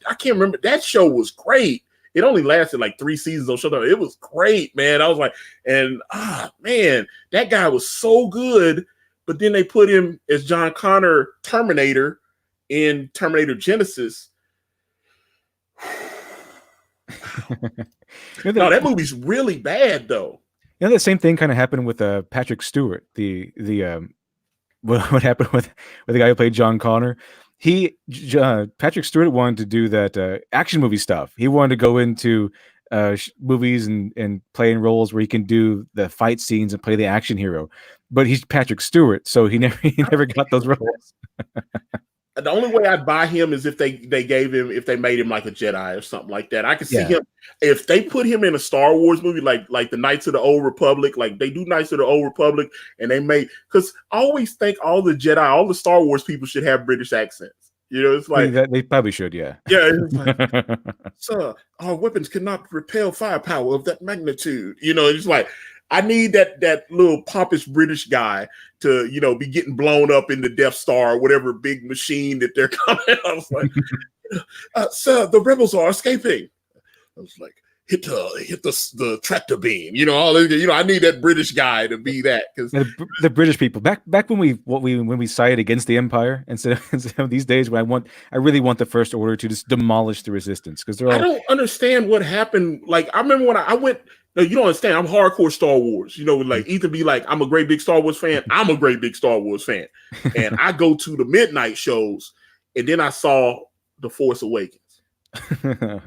Speaker 1: I can't remember. That show was great. It only lasted like 3 seasons on Showtime. It was great, man. I was like, and man, that guy was so good. But then they put him as John Connor Terminator in Terminator Genesis. No, that movie's really bad though.
Speaker 2: The same thing kind of happened with Patrick Stewart. What happened with the guy who played John Connor? Patrick Stewart wanted to do that action movie stuff. He wanted to go into movies and play in roles where he can do the fight scenes and play the action hero. But he's Patrick Stewart, so he never got those roles.
Speaker 1: The only way I'd buy him is if they made him like a Jedi or something like that. I could see him if they put him in a Star Wars movie like the Knights of the Old Republic, like they do Knights of the Old Republic, and because I always think all the Jedi, all the Star Wars people should have British accents. It's like
Speaker 2: they probably should, yeah.
Speaker 1: Yeah, it's like, sir, our weapons cannot repel firepower of that magnitude. It's like I need that little pompous British guy to, be getting blown up in the Death Star or whatever big machine that they're coming. I was like, sir, the rebels are escaping. I was like, hit the tractor beam. All this, I need that British guy to be that, because
Speaker 2: the British people back when we sided against the Empire instead of these days when I really want the First Order to just demolish the Resistance, because I
Speaker 1: don't understand what happened. Like I remember when I went. No, you don't understand. I'm hardcore Star Wars. Like Ethan be like, I'm a great big Star Wars fan. I'm a great big Star Wars fan. And I go to the midnight shows, and then I saw The Force Awakens.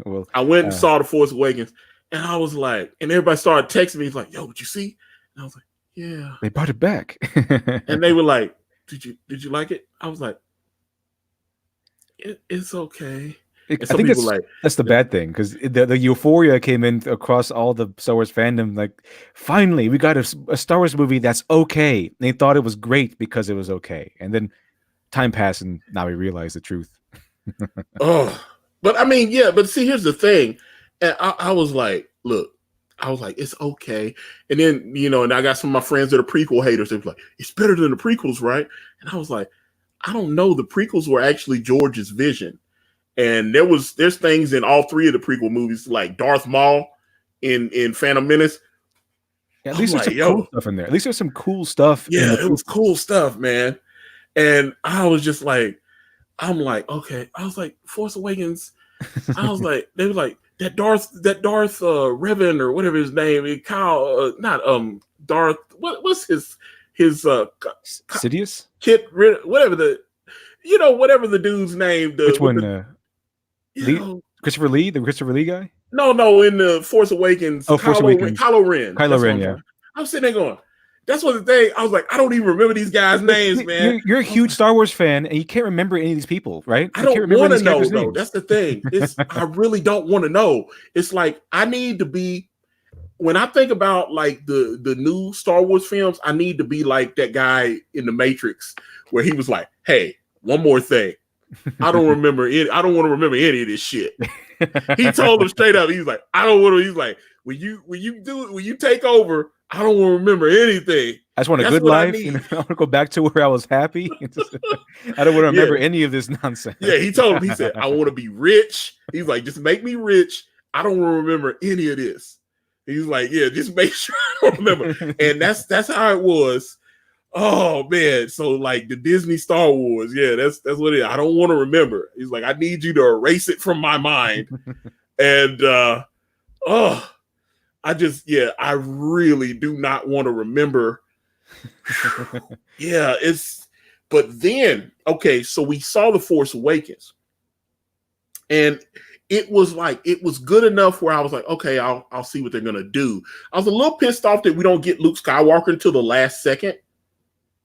Speaker 2: Well,
Speaker 1: I went and saw The Force Awakens, and I was like, and everybody started texting me. He's like, yo, did you see? And I was like, yeah.
Speaker 2: They brought it back.
Speaker 1: And they were like, did you like it? I was like, it's okay.
Speaker 2: I think that's the bad thing, because the euphoria came in across all the Star Wars fandom. Like, finally, we got a Star Wars movie that's okay. They thought it was great because it was okay, and then time passed, and now we realize the truth.
Speaker 1: But I mean, yeah. But see, here's the thing, and I was like, look, it's okay, and then and I got some of my friends that are prequel haters. They were like, it's better than the prequels, right? And I was like, I don't know. The prequels were actually George's vision. And there's things in all 3 of the prequel movies, like Darth Maul in Phantom Menace.
Speaker 2: Yeah, at least there's some cool stuff in there. At least there's some cool stuff.
Speaker 1: Yeah, it was cool stuff, man. And I was just like, I'm like, okay. I was like, Force Awakens. I was like, they were like that Darth Revan or whatever his name, Kyle, not Darth. What's his
Speaker 2: Sidious?
Speaker 1: Kit, whatever whatever the dude's name.
Speaker 2: Which one? Christopher Lee, the Christopher Lee guy?
Speaker 1: No, in the Force Awakens. Kylo Ren.
Speaker 2: Kylo Ren, yeah.
Speaker 1: I'm sitting there going, that's what the thing. I was like, I don't even remember these guys' names, man.
Speaker 2: You're a huge Star Wars fan, and you can't remember any of these people, right?
Speaker 1: I don't want to know, though. That's the thing. I really don't want to know. It's like, I need to be, when I think about like the new Star Wars films, I need to be like that guy in The Matrix where he was like, hey, one more thing. I don't want to remember any of this shit. He told him straight up. He's like, I don't want to. He's like, when you take over, I don't want to remember anything.
Speaker 2: I just want a good life. I want to go back to where I was happy. I don't want to remember any of this nonsense.
Speaker 1: Yeah, he told him. He said, I want to be rich. He's like, just make me rich. I don't want to remember any of this. He's like, yeah, just make sure I don't remember. And that's how it was. Oh man, so like the Disney Star Wars, yeah, that's what it is. I don't want to remember. He's like, I need you to erase it from my mind. And I really do not want to remember. Yeah, but then okay, so we saw The Force Awakens, and it was good enough where I was like, okay, I'll see what they're gonna do. I was a little pissed off that we don't get Luke Skywalker until the last second.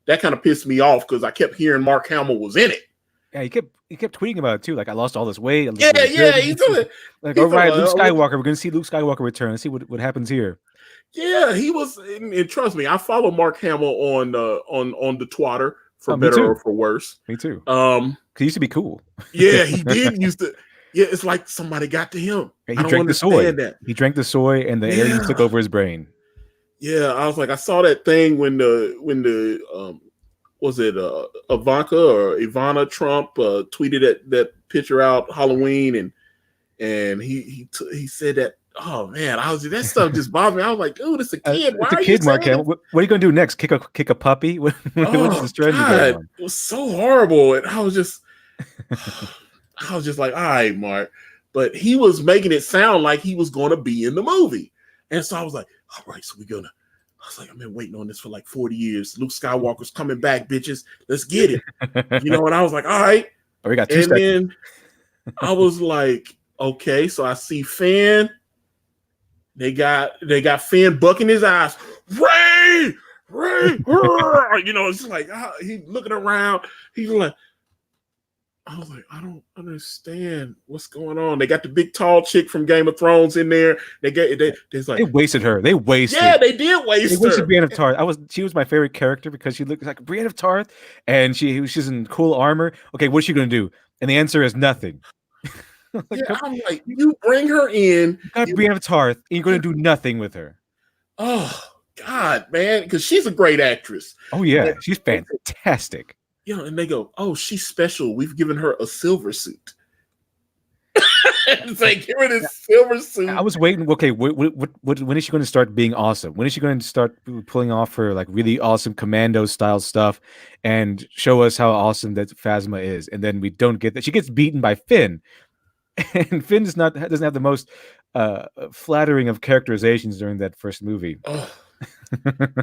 Speaker 1: That kind of pissed me off because I kept hearing Mark Hamill was in it.
Speaker 2: Yeah, he kept tweeting about it too. Like, I lost all this weight.
Speaker 1: He's doing it.
Speaker 2: Like, all right, Luke Skywalker. We're gonna see Luke Skywalker return. Let's see what happens here.
Speaker 1: Yeah, he was. And trust me, I follow Mark Hamill on the Twitter for better or for worse.
Speaker 2: Me too.
Speaker 1: He
Speaker 2: used to be cool.
Speaker 1: Yeah, he did used to. Yeah, it's like somebody got to him.
Speaker 2: He drank the soy. He drank the soy, and the aliens took over his brain.
Speaker 1: Yeah, I was like, I saw that thing when the was it Ivanka or Ivana Trump tweeted that picture out Halloween, and he said that. Oh man, that stuff just bothered me. I was like, dude, it's a kid. Why are you
Speaker 2: Mark Hamill. What are you gonna do next? Kick a puppy? What's the strategy going on?
Speaker 1: It was so horrible, and I was just like, all right, Mark. But he was making it sound like he was going to be in the movie, and so I was like, all right, so I was like, I've been waiting on this for like 40 years. Luke Skywalker's coming back, bitches. Let's get it. And I was like, all right.
Speaker 2: Oh, we got 2 seconds.
Speaker 1: Then I was like, okay, so I see Finn. They got Finn bucking his eyes. Ray, it's like he's looking around. He's like, I was like, I don't understand what's going on. They got the big tall chick from Game of Thrones in there. They
Speaker 2: wasted her. They wasted.
Speaker 1: Yeah, they did waste her. They wasted
Speaker 2: Brienne of Tarth. She was my favorite character because she looked like Brienne of Tarth, and she's in cool armor. Okay, what's she gonna do? And the answer is nothing.
Speaker 1: I'm like, you bring her in.
Speaker 2: You got Brienne of Tarth, and you're gonna do nothing with her.
Speaker 1: Oh God, man, because she's a great actress.
Speaker 2: Oh yeah, she's fantastic.
Speaker 1: And they go, oh, she's special. We've given her a silver suit. It's like, give her this silver suit.
Speaker 2: I was waiting. Okay, when is she going to start being awesome? When is she going to start pulling off her like really awesome commando style stuff and show us how awesome that Phasma is? And then we don't get that. She gets beaten by Finn, and Finn doesn't have the most flattering of characterizations during that first movie.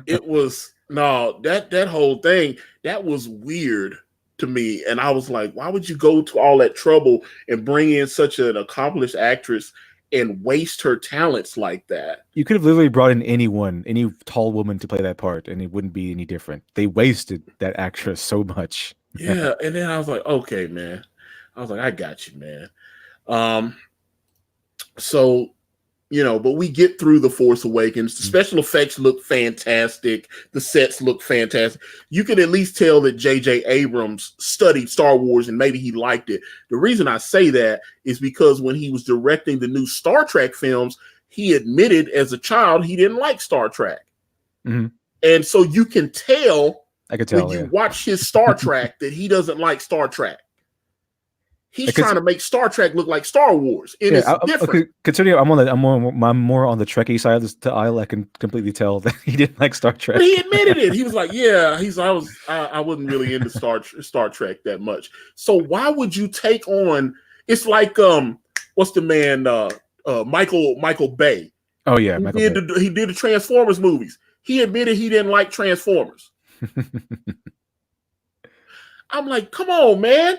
Speaker 1: It was that whole thing that was weird to me, and I was like, why would you go to all that trouble and bring in such an accomplished actress and waste her talents like that?
Speaker 2: You could have literally brought in any tall woman to play that part, and it wouldn't be any different. They wasted that actress so much.
Speaker 1: Yeah, and then I was like, okay, man. I was like, I got you, man. So. But we get through The Force Awakens. The special effects look fantastic. The sets look fantastic. You can at least tell that J.J. Abrams studied Star Wars and maybe he liked it. The reason I say that is because when he was directing the new Star Trek films, he admitted as a child he didn't like Star Trek. Mm-hmm. And so you can tell when you watch his Star Trek that he doesn't like Star Trek. He's trying to make Star Trek look like Star Wars. It's different. Okay,
Speaker 2: considering I'm more on the Trekkie side of the aisle, I can completely tell that he didn't like Star Trek.
Speaker 1: But he admitted it. He was like, "Yeah, I wasn't really into Star Trek that much." So why would you take on? It's like what's the man Michael Bay?
Speaker 2: Oh yeah,
Speaker 1: he did the Transformers movies. He admitted he didn't like Transformers. I'm like, come on, man.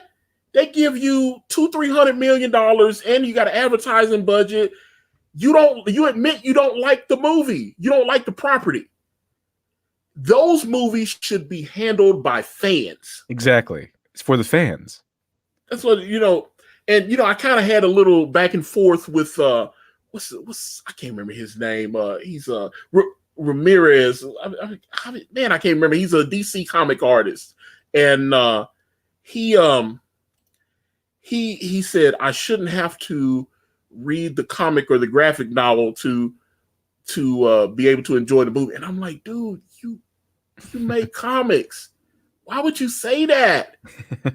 Speaker 1: They give you $200-300 million and you got an advertising budget. You admit you don't like the movie. You don't like the property. Those movies should be handled by fans.
Speaker 2: Exactly. It's for the fans.
Speaker 1: That's what, and I kind of had a little back and forth with what's I can't remember his name. He's Ramirez. Man, I can't remember. He's a DC comic artist. And he said I shouldn't have to read the comic or the graphic novel to be able to enjoy the movie. And I'm like, dude, you make comics. Why would you say that?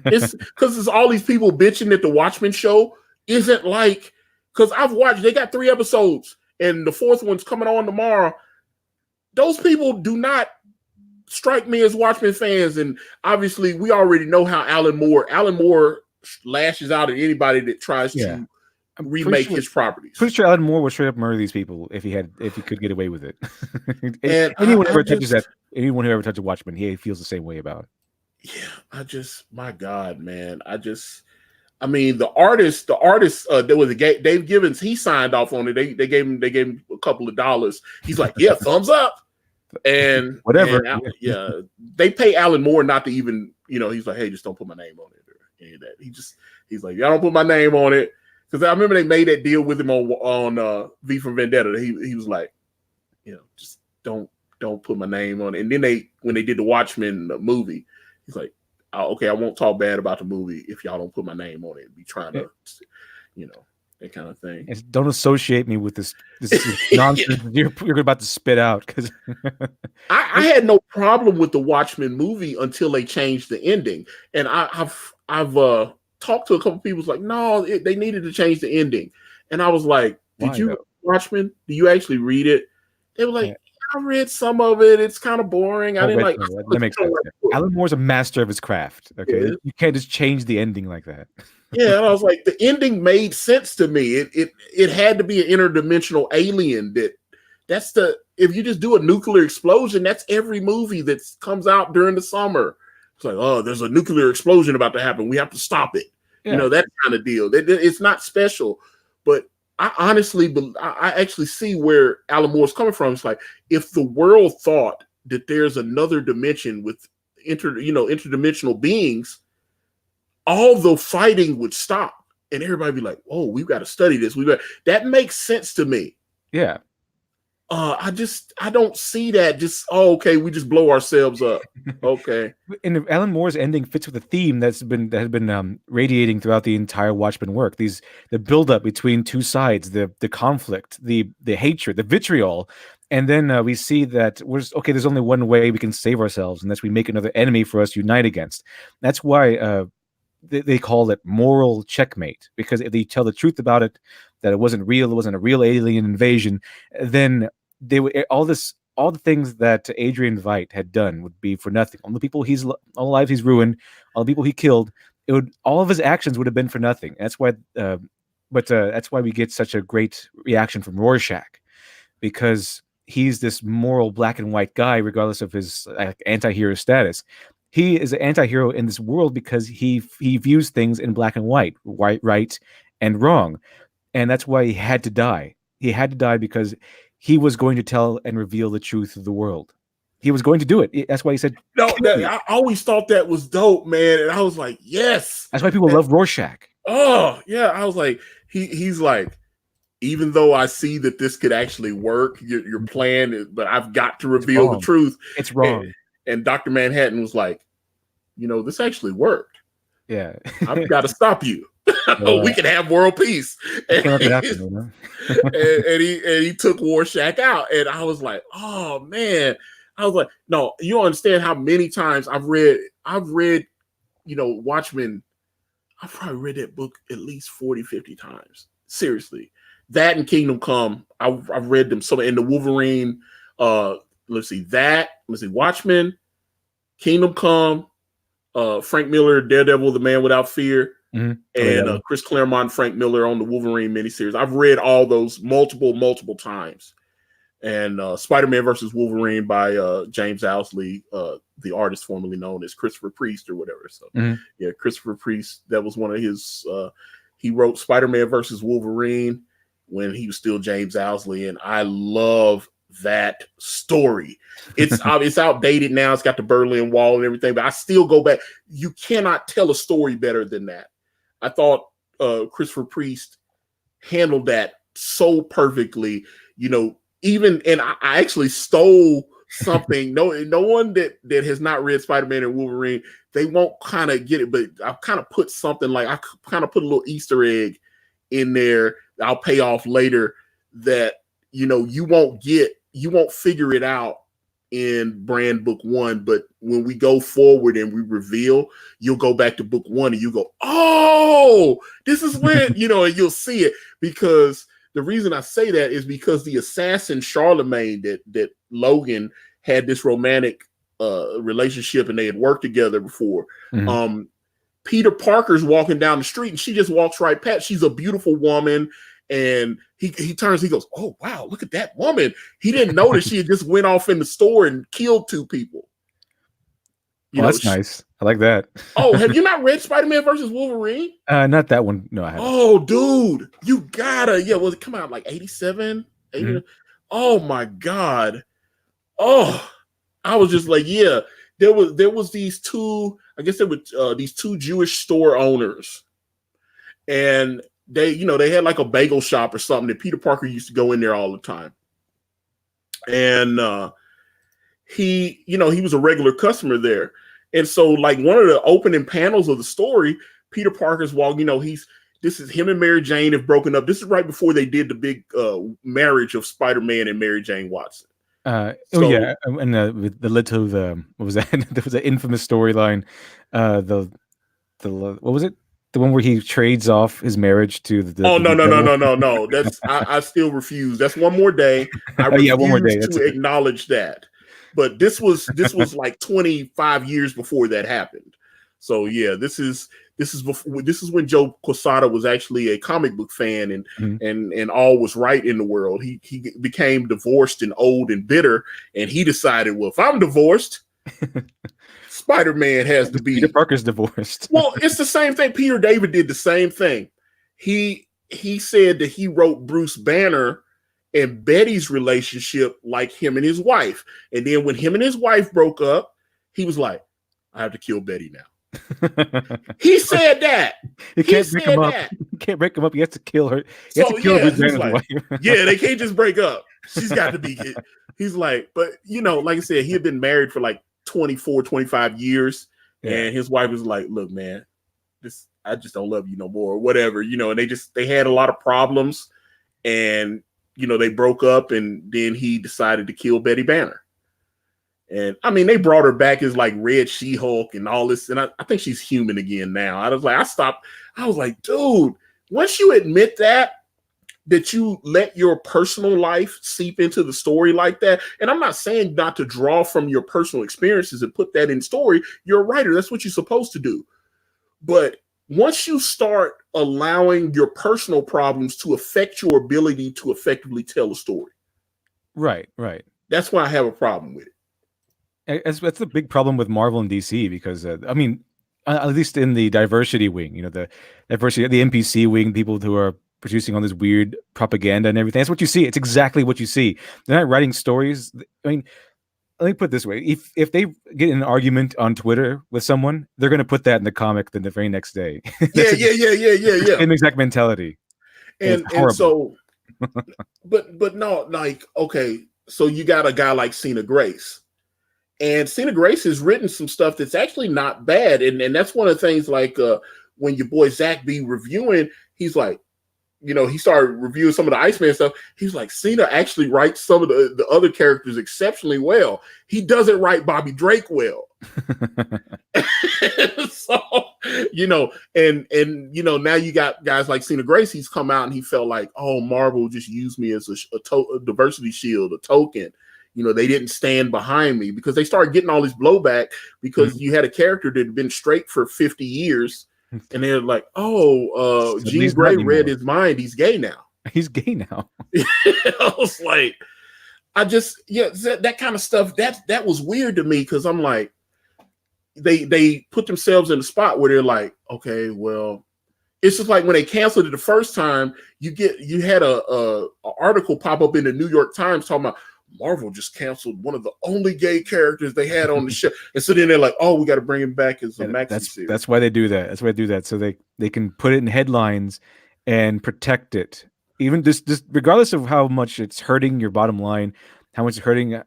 Speaker 1: It's because there's all these people bitching that the Watchmen show isn't like, because I've watched, they got 3 episodes and the 4th one's coming on tomorrow. Those people do not strike me as Watchmen fans, and obviously we already know how Alan Moore lashes out at anybody that tries to remake his properties.
Speaker 2: Pretty sure Alan Moore would straight up murder these people if he could get away with it.
Speaker 1: And
Speaker 2: anyone who ever touches Watchmen, he feels the same way about it.
Speaker 1: Yeah, my God, man, I mean, the artist, there was Dave Gibbons. He signed off on it. They gave him a couple of dollars. He's like, yeah, thumbs up, and
Speaker 2: whatever.
Speaker 1: And, they pay Alan Moore not to even, he's like, hey, just don't put my name on it or any of that. He's like, y'all don't put my name on it, because I remember they made that deal with him on V for Vendetta. He was like, just don't put my name on it. And then when they did the Watchmen movie, he's like, okay, I won't talk bad about the movie if y'all don't put my name on it. Be trying to, that kind of thing.
Speaker 2: And don't associate me with this nonsense you're about to spit out. Because
Speaker 1: I had no problem with the Watchmen movie until they changed the ending, and I've talked to a couple people like, no, they needed to change the ending, and I was like, did you Watchmen? Do you actually read it? They were like, I read some of it. It's kind of boring. I didn't like.
Speaker 2: That makes sense. Alan Moore's a master of his craft. Okay, you can't just change the ending like that.
Speaker 1: Yeah, and I was like, the ending made sense to me. It had to be an interdimensional alien. If you just do a nuclear explosion, that's every movie that comes out during the summer. It's like, oh, there's a nuclear explosion about to happen. We have to stop it.
Speaker 2: Yeah.
Speaker 1: That kind of deal. It's not special, but I honestly, I actually see where Alan Moore's coming from. It's like, if the world thought that there's another dimension with interdimensional beings, all the fighting would stop, and everybody be like, "Oh, we've got to study this." That makes sense to me.
Speaker 2: Yeah.
Speaker 1: I don't see that. Okay, we just blow ourselves up. Okay.
Speaker 2: And Alan Moore's ending fits with a theme that has been radiating throughout the entire Watchmen work. The buildup between two sides, the conflict, the hatred, the vitriol, and then we see that there's only one way we can save ourselves, and that's we make another enemy for us to unite against. That's why they call it moral checkmate, because if they tell the truth about it, that it wasn't a real alien invasion, then they would all the things that Adrian Veidt had done would be for nothing. All the lives he's ruined, all the people he killed, all of his actions would have been for nothing. That's why, that's why we get such a great reaction from Rorschach, because he's this moral black and white guy, regardless of his anti-hero status. He is an anti-hero in this world because he views things in black and white, right and wrong. And that's why he had to die. He had to die because he was going to tell and reveal the truth of the world. He was going to do it. That's why he said,
Speaker 1: no, I always thought that was dope, man. And I was like, yes.
Speaker 2: That's why people love Rorschach.
Speaker 1: Oh, yeah. I was like, he's like, even though I see that this could actually work, your plan, but I've got to reveal the truth.
Speaker 2: It's wrong.
Speaker 1: And Dr. Manhattan was like, this actually worked.
Speaker 2: Yeah.
Speaker 1: I've got to stop you. We can have world peace. And he took Rorschach out. And I was like, oh man. I was like, no, you don't understand how many times I've read, Watchmen. I've probably read that book at least 40, 50 times. Seriously. That and Kingdom Come. I've read them. So in the Wolverine, Watchmen, Kingdom Come, Frank Miller, Daredevil, The Man Without Fear, and Chris Claremont, Frank Miller on the Wolverine miniseries. I've read all those multiple times. And Spider-Man versus Wolverine by James Owsley, the artist formerly known as Christopher Priest or whatever. So yeah, Christopher Priest, that was one of his, he wrote Spider-Man versus Wolverine when he was still James Owsley. And I love that story. It's outdated now. It's got the Berlin Wall and everything, but I still go back. You cannot tell a story better than that. I thought Christopher Priest handled that so perfectly, even, and I actually stole something. No one that has not read Spider-Man and Wolverine, they won't kind of get it, but I kind of put something like, I kind of put a little Easter egg in there. I'll pay off later that, you won't figure it out in brand book one, but when we go forward and we reveal, you'll go back to book one and you go, oh, this is when, and you'll see it. Because the reason I say that is because the assassin Charlemagne that Logan had this romantic relationship, and they had worked together before.
Speaker 2: Mm-hmm.
Speaker 1: Peter Parker's walking down the street, and she just walks right past. She's a beautiful woman, and he turns. He goes, "Oh wow, look at that woman." He didn't notice she had just went off in the store and killed 2 people.
Speaker 2: That's nice. I like that.
Speaker 1: Oh, have you not read Spider-Man versus Wolverine?
Speaker 2: Not that one. No, I haven't.
Speaker 1: Oh, dude, you gotta. Yeah, well, it come out like 87, 80. Mm-hmm. Oh my god. Oh, I was just like, yeah. There was these 2. I guess there were these 2 Jewish store owners, and they had like a bagel shop or something that Peter Parker used to go in there all the time, and he was a regular customer there. And so, like, one of the opening panels of the story, Peter Parker's walking. This is him and Mary Jane have broken up. This is right before they did the big marriage of Spider-Man and Mary Jane Watson.
Speaker 2: And that led to what was that? There was an infamous storyline. What was it? The one where he trades off his marriage to the.
Speaker 1: No. That's I still refuse. That's One More Day. I refuse
Speaker 2: One More Day.
Speaker 1: to acknowledge that. But this was like 25 years before that happened. So yeah, this is when Joe Quesada was actually a comic book fan and all was right in the world. He became divorced and old and bitter, and he decided, well, if I'm divorced, Spider-Man has to be.
Speaker 2: Peter Parker's divorced.
Speaker 1: Well, it's the same thing. Peter David did the same thing. He said that he wrote Bruce Banner and Betty's relationship like him and his wife. And then when him and his wife broke up, he was like, I have to kill Betty now. He said that.
Speaker 2: He can't break him up. He can't break him up. He has to kill her. He has to kill Bruce Banner's wife.
Speaker 1: Yeah, they can't just break up. She's got to be. He's like, but like I said, he had been married for like 24, 25 years. Yeah. And his wife was like, look, man, I just don't love you no more or whatever, and they had a lot of problems, and they broke up, and then he decided to kill Betty Banner. And I mean, they brought her back as like Red She-Hulk and all this. And I think she's human again now. I was like, dude, once you admit that you let your personal life seep into the story like that. And I'm not saying not to draw from your personal experiences and put that in story. You're a writer. That's what you're supposed to do. But once you start allowing your personal problems to affect your ability to effectively tell a story. Right. That's why I have a problem with it.
Speaker 2: That's a big problem with Marvel and DC because, I mean, at least in the diversity wing, the diversity, the NPC wing, people who are producing all this weird propaganda and everything. That's what you see. It's exactly what you see. They're not writing stories. I mean, let me put it this way. If they get in an argument on Twitter with someone, they're going to put that in the comic the very next day.
Speaker 1: Yeah.
Speaker 2: Same exact mentality.
Speaker 1: And so, but no, like, okay, so you got a guy like Cena Grace. And Cena Grace has written some stuff that's actually not bad. And that's one of the things, like, when your boy Zach be reviewing, he's like, he started reviewing some of the Iceman stuff. He's like, Cena actually writes some of the other characters exceptionally well. He doesn't write Bobby Drake well. So, now you got guys like Cena Grace. He's come out and he felt like, oh, Marvel just used me as a diversity shield, a token. They didn't stand behind me, because they started getting all this blowback because you had a character that had been straight for 50 years. And they're like, oh, Jean Grey read his mind. He's gay now.
Speaker 2: He's gay now.
Speaker 1: I was like, that kind of stuff, that was weird to me, because I'm like, they put themselves in a spot where they're like, okay, well, it's just like when they canceled it the first time, you had a article pop up in the New York Times talking about Marvel just canceled one of the only gay characters they had on the show. And so then they're like, oh, we got to bring him back as a maxi series.
Speaker 2: That's why they do that. That's why they do that. So they can put it in headlines and protect it. Even just regardless of how much it's hurting your bottom line, how much it's hurting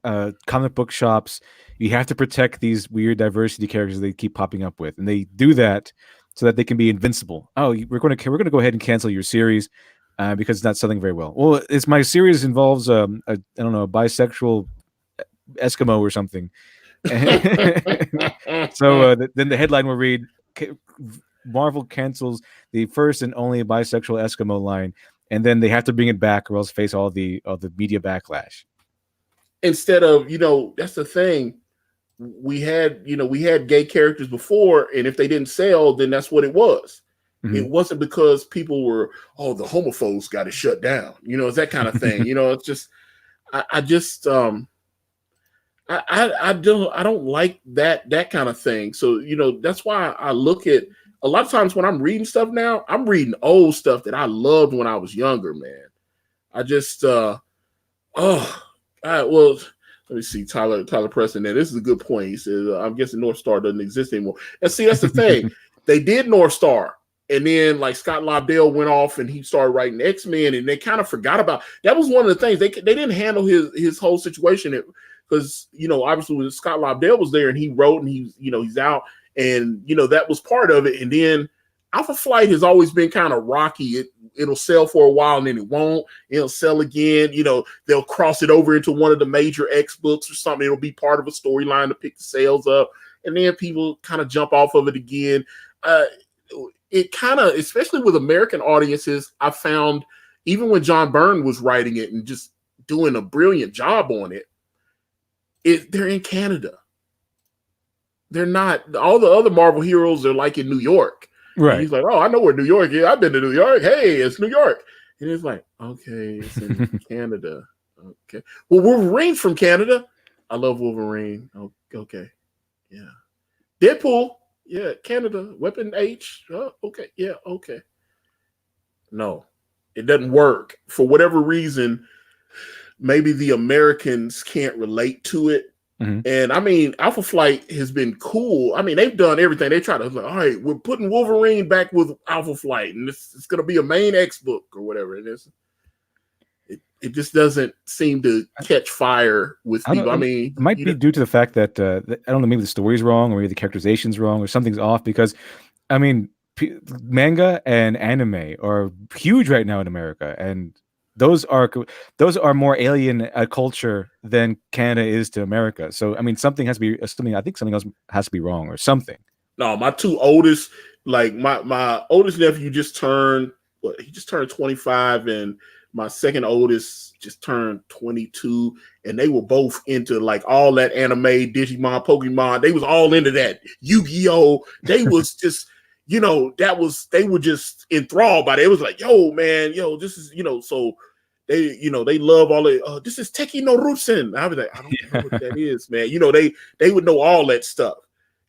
Speaker 2: comic book shops, you have to protect these weird diversity characters they keep popping up with. And they do that so that they can be invincible. Oh, we're going to go ahead and cancel your series. Because it's not selling very well. Well, my series involves I don't know, a bisexual Eskimo or something. So then the headline will read, Marvel cancels the first and only bisexual Eskimo line, and then they have to bring it back or else face all the media backlash.
Speaker 1: Instead of, that's the thing. we had gay characters before, and if they didn't sell, then that's what it was.
Speaker 2: Mhm.
Speaker 1: It wasn't because people were, oh, the homophobes got it shut down. It's that kind of thing. It's just I just I don't like that kind of thing. So that's why I look at a lot of times when I'm reading stuff now, I'm reading old stuff that I loved when I was younger, man. I just well, let me see, Tyler Preston. There, this is a good point. He says, "I'm guessing North Star doesn't exist anymore." And see, that's the thing. They did North Star, and then like Scott Lobdell went off and he started writing XMen, and they kind of forgot about that. Was one of the things they didn't handle his whole situation because obviously when Scott Lobdell was there and he wrote and he's out, and that was part of it, and then Alpha Flight has always been kind of rocky. It'll sell for a while and then it won't. It'll sell again. They'll cross it over into one of the major X books or something. It'll be part of a storyline to pick the sales up. And then people kind of jump off of it again. It kind of, especially with American audiences, I found even when John Byrne was writing it and just doing a brilliant job on it, they're in Canada. They're not, all the other Marvel heroes are like in New York. Right. And he's like, oh, I know where New York is. I've been to New York. Hey, it's New York. And it's like, okay, it's in Canada. Okay. Well, Wolverine's from Canada. I love Wolverine. Oh, okay. Yeah. Deadpool. Yeah. Canada. Weapon H. Oh, okay. Yeah. Okay. No, it doesn't work. For whatever reason, maybe the Americans can't relate to it. Mm-hmm. And I mean, Alpha Flight has been cool. I mean, they've done everything. They try to like, all right, we're putting Wolverine back with Alpha Flight, and it's going to be a main X book or whatever it is. It just doesn't seem to catch fire with people. I mean,
Speaker 2: it might be due to the fact that I don't know, maybe the story's wrong, or maybe the characterization's wrong, or something's off. Because, I mean, manga and anime are huge right now in America, and those are more alien culture than Canada is to America. So I mean, something has to be something. I think something else has to be wrong or something.
Speaker 1: No, my two oldest, like my oldest nephew just turned 25, and my second oldest just turned 22, and they were both into like all that anime, Digimon, Pokemon. They was all into that. Yu-Gi-Oh! They was just. They were just enthralled by it. It was like, yo, man, this is, so they love all the, this is Teki no Rutsen. I was like, I don't know what that is, man. They would know all that stuff.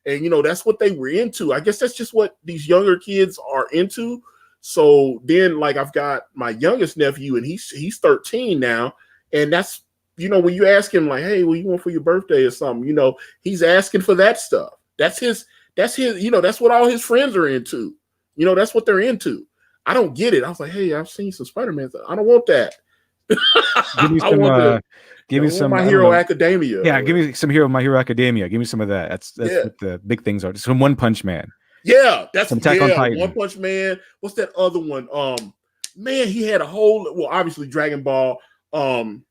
Speaker 1: And, that's what they were into. I guess that's just what these younger kids are into. So then, like, I've got my youngest nephew, and he's 13 now. And that's, when you ask him, like, hey, what you want for your birthday or something, he's asking for that stuff. That's his, that's what all his friends are into. That's what they're into. I don't get it. I was like, hey, I've seen some Spider-Man. I don't want that.
Speaker 2: Give me some
Speaker 1: My Hero Academia.
Speaker 2: Yeah, give me some My Hero Academia. Give me some of that. That's what the big things are. Some One Punch Man.
Speaker 1: Yeah, that's
Speaker 2: some Attack on Titan.
Speaker 1: One Punch Man. What's that other one? Man, he had a whole. Well, obviously Dragon Ball. And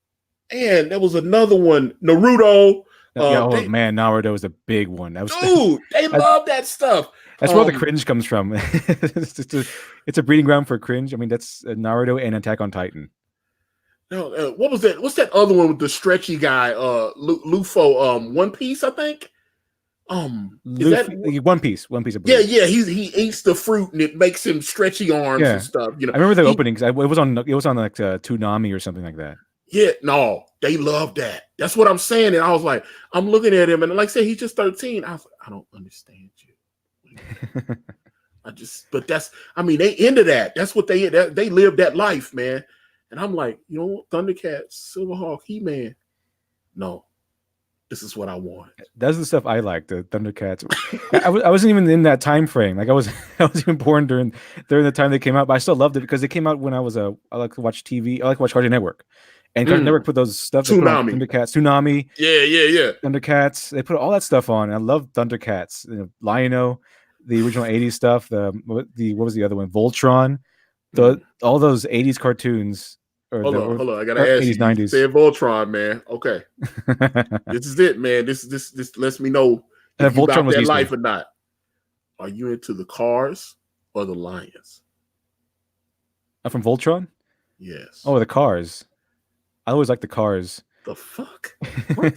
Speaker 1: there was another one, Naruto.
Speaker 2: Man, Naruto was a big one.
Speaker 1: They love that stuff.
Speaker 2: That's where the cringe comes from. It's a breeding ground for cringe. I mean, that's Naruto and Attack on Titan.
Speaker 1: No, what was that? What's that other one with the stretchy guy? Lufo. One Piece, I think.
Speaker 2: Is that One Piece? One Piece of
Speaker 1: bread. Yeah. He eats the fruit and it makes him stretchy arms and stuff. I
Speaker 2: remember the openings. It was on like Toonami or something like that.
Speaker 1: Yeah, no, they love that. That's what I'm saying. And I was like, I'm looking at him, and like I said, he's just 13. I was like, I don't understand you. But they into that. That's what they live that life, man. And I'm like, Thundercats, Silverhawk, He-Man. No, this is what I want.
Speaker 2: That's the stuff I like, the Thundercats. I wasn't even in that time frame. Like I was even born during the time they came out, but I still loved it because they came out when I like to watch TV. I like to watch Cartoon Network. And Cartoon Network put those stuff.
Speaker 1: Toonami.
Speaker 2: Thundercats.
Speaker 1: Yeah.
Speaker 2: Thundercats. They put all that stuff on. I love Thundercats. Lion-O, the original 80s stuff. What was the other one? Voltron. All those 80s cartoons.
Speaker 1: Hold on. I gotta ask 80s, you. 90s. You said Voltron, man. Okay. This is it, man. This lets me know if you about that life or not. Are you into the Cars or the Lions?
Speaker 2: From Voltron?
Speaker 1: Yes.
Speaker 2: Oh, the Cars. I always like the Cars.
Speaker 1: The fuck? What?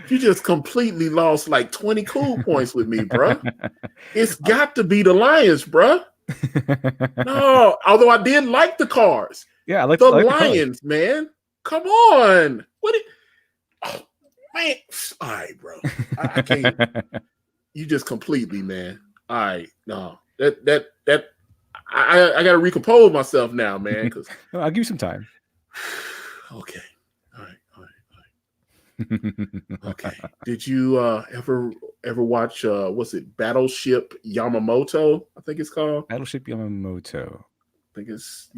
Speaker 1: You just completely lost like 20 cool points with me, bruh. It's got to be the Lions, bruh. No, although I did like the Cars.
Speaker 2: Yeah, I like
Speaker 1: the
Speaker 2: I like
Speaker 1: Lions, man. Come on. Oh, man. All right, bro. I can't. You just completely, man. All right. No. That I gotta recompose myself now, man. Because
Speaker 2: I'll give you some time.
Speaker 1: Okay. All right. Okay. Did you ever watch what's it, Battleship Yamamoto? I think it's called
Speaker 2: Battleship Yamamoto.
Speaker 1: I think it's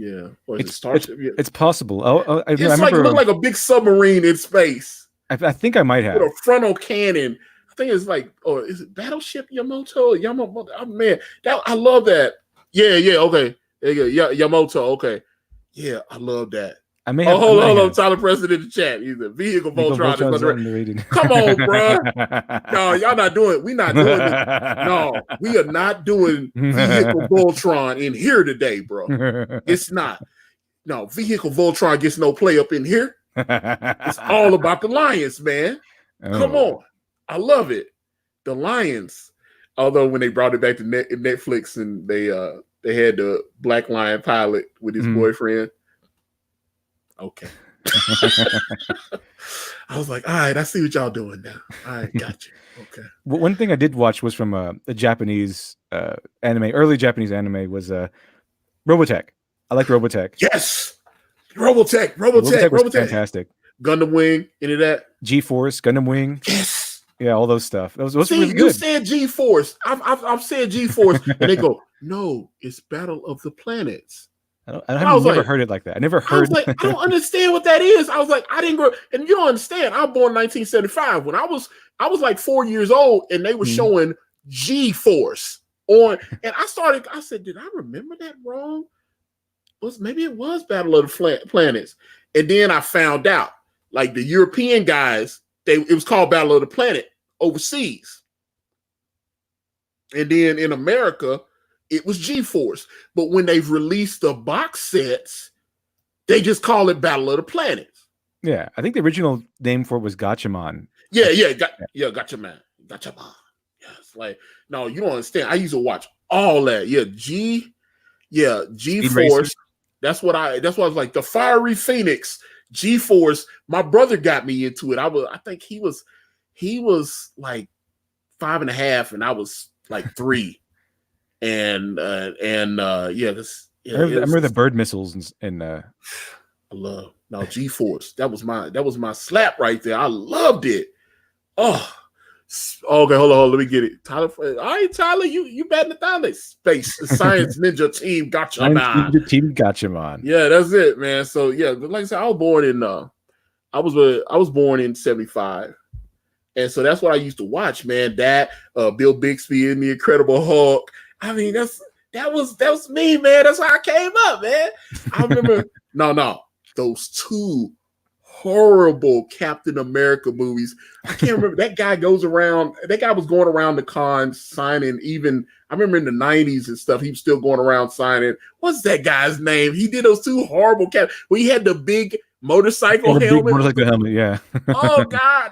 Speaker 1: or is it Starship?
Speaker 2: It's possible. I
Speaker 1: it's
Speaker 2: remember,
Speaker 1: like it looked like a big submarine in space.
Speaker 2: I think I might have
Speaker 1: with a frontal cannon. I think it's like, or is it Battleship Yamamoto? Oh, man, I love that. Yeah, okay. There you go. Yamamoto. Okay, yeah, I love that.
Speaker 2: I may have.
Speaker 1: Hold on. Tyler Preston in the chat. He's a vehicle Voltron is underrated. Come on, bro. No, y'all not doing. We not doing it. No, we are not doing vehicle Voltron in here today, bro. It's not. No, vehicle Voltron gets no play up in here. It's all about the Lions, man. Come on. I love it. The Lions. Although when they brought it back to Netflix and they had the Black Lion pilot with his boyfriend. Okay. I was like, all right, I see what y'all doing now. All right, got you. Okay.
Speaker 2: Well, one thing I did watch was from a Japanese anime, early Japanese anime was Robotech. I like Robotech.
Speaker 1: Yes. Robotech was
Speaker 2: fantastic.
Speaker 1: Gundam Wing, into that.
Speaker 2: G-Force, Gundam Wing.
Speaker 1: Yes.
Speaker 2: Yeah, all those stuff. That was really good.
Speaker 1: You said G-Force. I've said G-Force, and they go, no, it's Battle of the Planets.
Speaker 2: I've never heard it like that. I never heard.
Speaker 1: I was like, I don't understand what that is. I was like, I didn't grow, and you don't understand. I was born in 1975. When I was like 4 years old, and they were showing G-Force on, and I said, did I remember that wrong? Maybe it was Battle of the Planets, and then I found out, like the European guys, it was called Battle of the Planet overseas, and then in America, it was G-Force. But when they've released the box sets, they just call it Battle of the Planets.
Speaker 2: Yeah, I think the original name for it was Gatchaman.
Speaker 1: Gatchaman. Yes, like, no, you don't understand. I used to watch all that. G-Force. That's what I was like. The Fiery Phoenix, G-Force. My brother got me into it. I think he was like 5.5, and I was like 3. I remember
Speaker 2: the bird missiles and
Speaker 1: I love G-Force. That was my slap right there. I loved it. Oh, okay, hold on, let me get it. Tyler, all right, Tyler, you batting the thing. Space Science Ninja Team Gatchaman.
Speaker 2: Team Gatchaman.
Speaker 1: Yeah, that's it, man. So yeah, like I said, I was born in 75. And so that's what I used to watch, man. That Bill Bixby and the Incredible Hulk. I mean, that was me, man. That's how I came up, man. I remember those 2 horrible Captain America movies. I can't remember. That guy was going around the cons signing. Even I remember in the 90s and stuff, he was still going around signing. What's that guy's name? He did those 2 horrible where he had the big motorcycle helmet.
Speaker 2: Yeah.
Speaker 1: Oh God,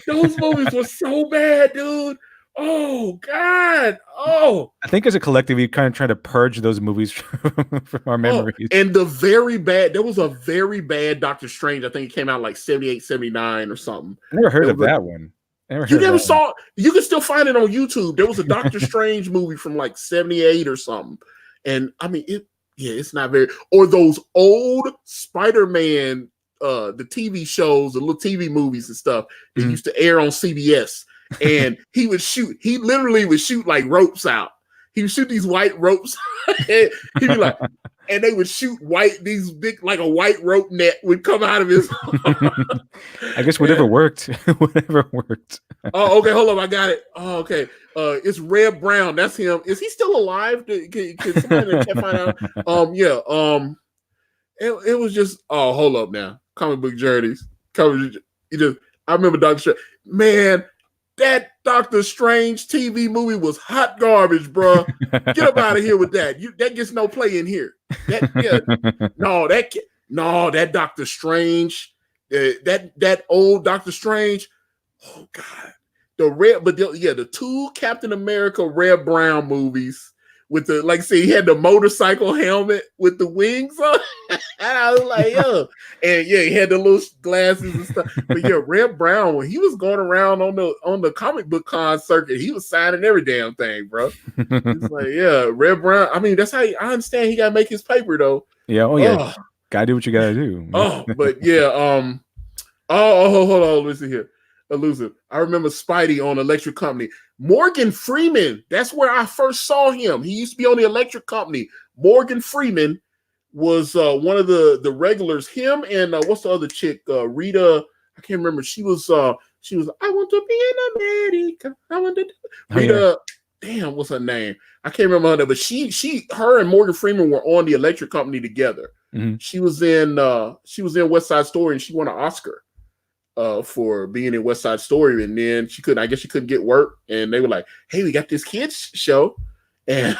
Speaker 1: those movies were so bad, dude. Oh God! Oh,
Speaker 2: I think as a collective, we kind of try to purge those movies from our memories.
Speaker 1: And there was a very bad Doctor Strange. I think it came out like 78, 79 or something.
Speaker 2: I never heard of that one.
Speaker 1: You never saw? You can still find it on YouTube. There was a Doctor Strange movie from like 78 or something, and I mean it's not very. Or those old Spider-Man, the TV shows, the little TV movies and stuff that used to air on CBS. And he literally would shoot like ropes out. He would shoot these white ropes. And he'd be like, and they would shoot these big, like a white rope net would come out of his.
Speaker 2: I guess whatever worked. Whatever worked.
Speaker 1: Oh, okay. Hold on. I got it. Oh, okay. It's Red Brown. That's him. Is he still alive? Can somebody find out? It was just, hold up now. Comic book journeys. I remember Doctor Strange. Man, that Doctor Strange TV movie was hot garbage, bro. Get up out of here with that. That gets no play in here. That Doctor Strange, that old Doctor Strange. Oh God, the two Captain America Red Brown movies with the like, say he had the motorcycle helmet with the wings on. And I was like, yo, and yeah, he had the little glasses and stuff. But yeah, Red Brown, when he was going around on the comic book con circuit, he was signing every damn thing, bro. It's like, yeah, Red Brown. I mean, that's how I understand he got to make his paper though.
Speaker 2: Yeah. Oh yeah. Gotta do what you gotta do.
Speaker 1: But yeah. Hold on. Listen here. Elusive. I remember Spidey on Electric Company. Morgan Freeman. That's where I first saw him. He used to be on the Electric Company. Morgan Freeman was one of the regulars. Him and what's the other chick? Rita. I can't remember. She was. I want to be in America. I want to. Rita. Damn, what's her name? I can't remember her name. But her and Morgan Freeman were on the Electric Company together. Mm-hmm. She was in West Side Story and she won an Oscar. For being in West Side Story, and then she couldn't get work, and they were like, "Hey, we got this kids show," and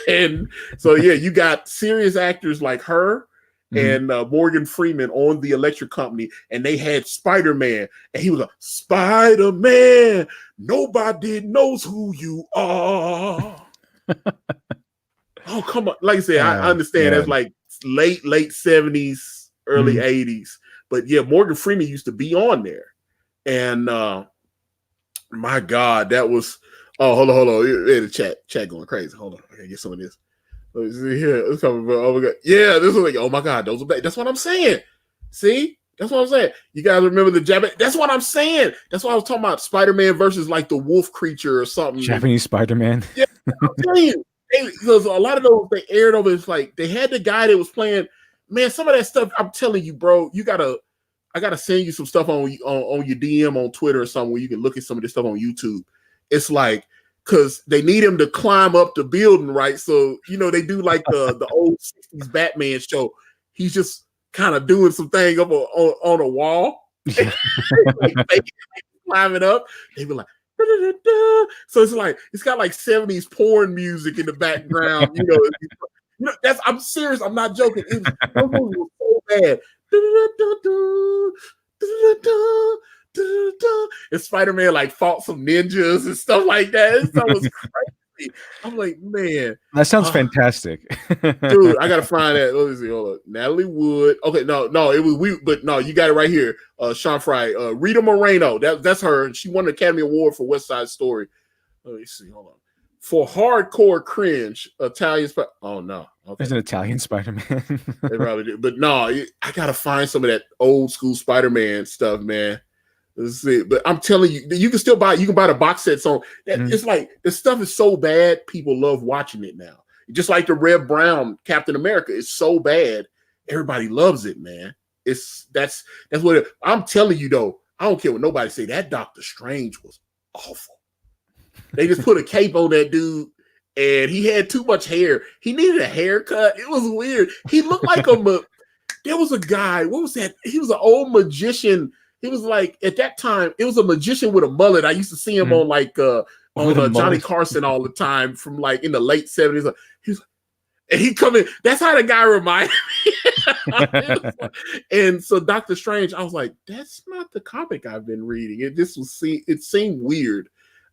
Speaker 1: and so yeah, you got serious actors like her and Morgan Freeman on the Electric Company, and they had Spider-Man, and he was like, "Spider-Man, nobody knows who you are." Oh come on, like I said, I understand that's like late 70s, early 80s. But yeah, Morgan Freeman used to be on there. And my God, that was hold on. The chat going crazy. Hold on. I gotta get some of this. Let me see here. It's coming from, oh my God. Yeah, this is like, oh my God, those are bad. That's what I'm saying. See? That's what I'm saying. You guys remember the Japanese? That's what I'm saying. That's what I was talking about. Spider-Man versus like the wolf creature or something.
Speaker 2: Japanese Spider-Man.
Speaker 1: Yeah, I'm telling you. Because a lot of those they aired over. It's like they had the guy that was playing. Man, some of that stuff, I'm telling you, bro, I gotta send you some stuff on your DM on Twitter or something where you can look at some of this stuff on YouTube. It's like, because they need him to climb up the building, right? So, they do like the old 60s Batman show. He's just kind of doing some thing up on a wall. Like, climbing up. They be like, da-da-da-da. So it's like, it's got like 70s porn music in the background, I'm serious. I'm not joking. Those movies were so bad. And Spider-Man like fought some ninjas and stuff like that. That was crazy. I'm like, man,
Speaker 2: that sounds fantastic,
Speaker 1: dude. I gotta find that. Let me see. Hold on. Natalie Wood. Okay, no, it was but no, you got it right here. Sean Fry, Rita Moreno. That's her. She won an Academy Award for West Side Story. Let me see. Hold on. For hardcore cringe, Italian. Oh no,
Speaker 2: okay. There's an Italian Spider-Man.
Speaker 1: They probably do, but no, I gotta find some of that old school Spider-Man stuff, man. Let's see. But I'm telling you, you can still buy. You can buy the box sets on. It's like the stuff is so bad, people love watching it now. Just like the Red Brown Captain America is so bad, everybody loves it, man. That's what I'm telling you though. I don't care what nobody say. That Doctor Strange was awful. They just put a cape on that dude, and he had too much hair. He needed a haircut. It was weird. He looked like there was a guy. What was that? He was an old magician. He was like, at that time, it was a magician with a mullet. I used to see him on like Johnny Carson all the time from like in the late 70s. And he come in. That's how the guy reminded me. And so Doctor Strange, I was like, that's not the comic I've been reading. It seemed weird.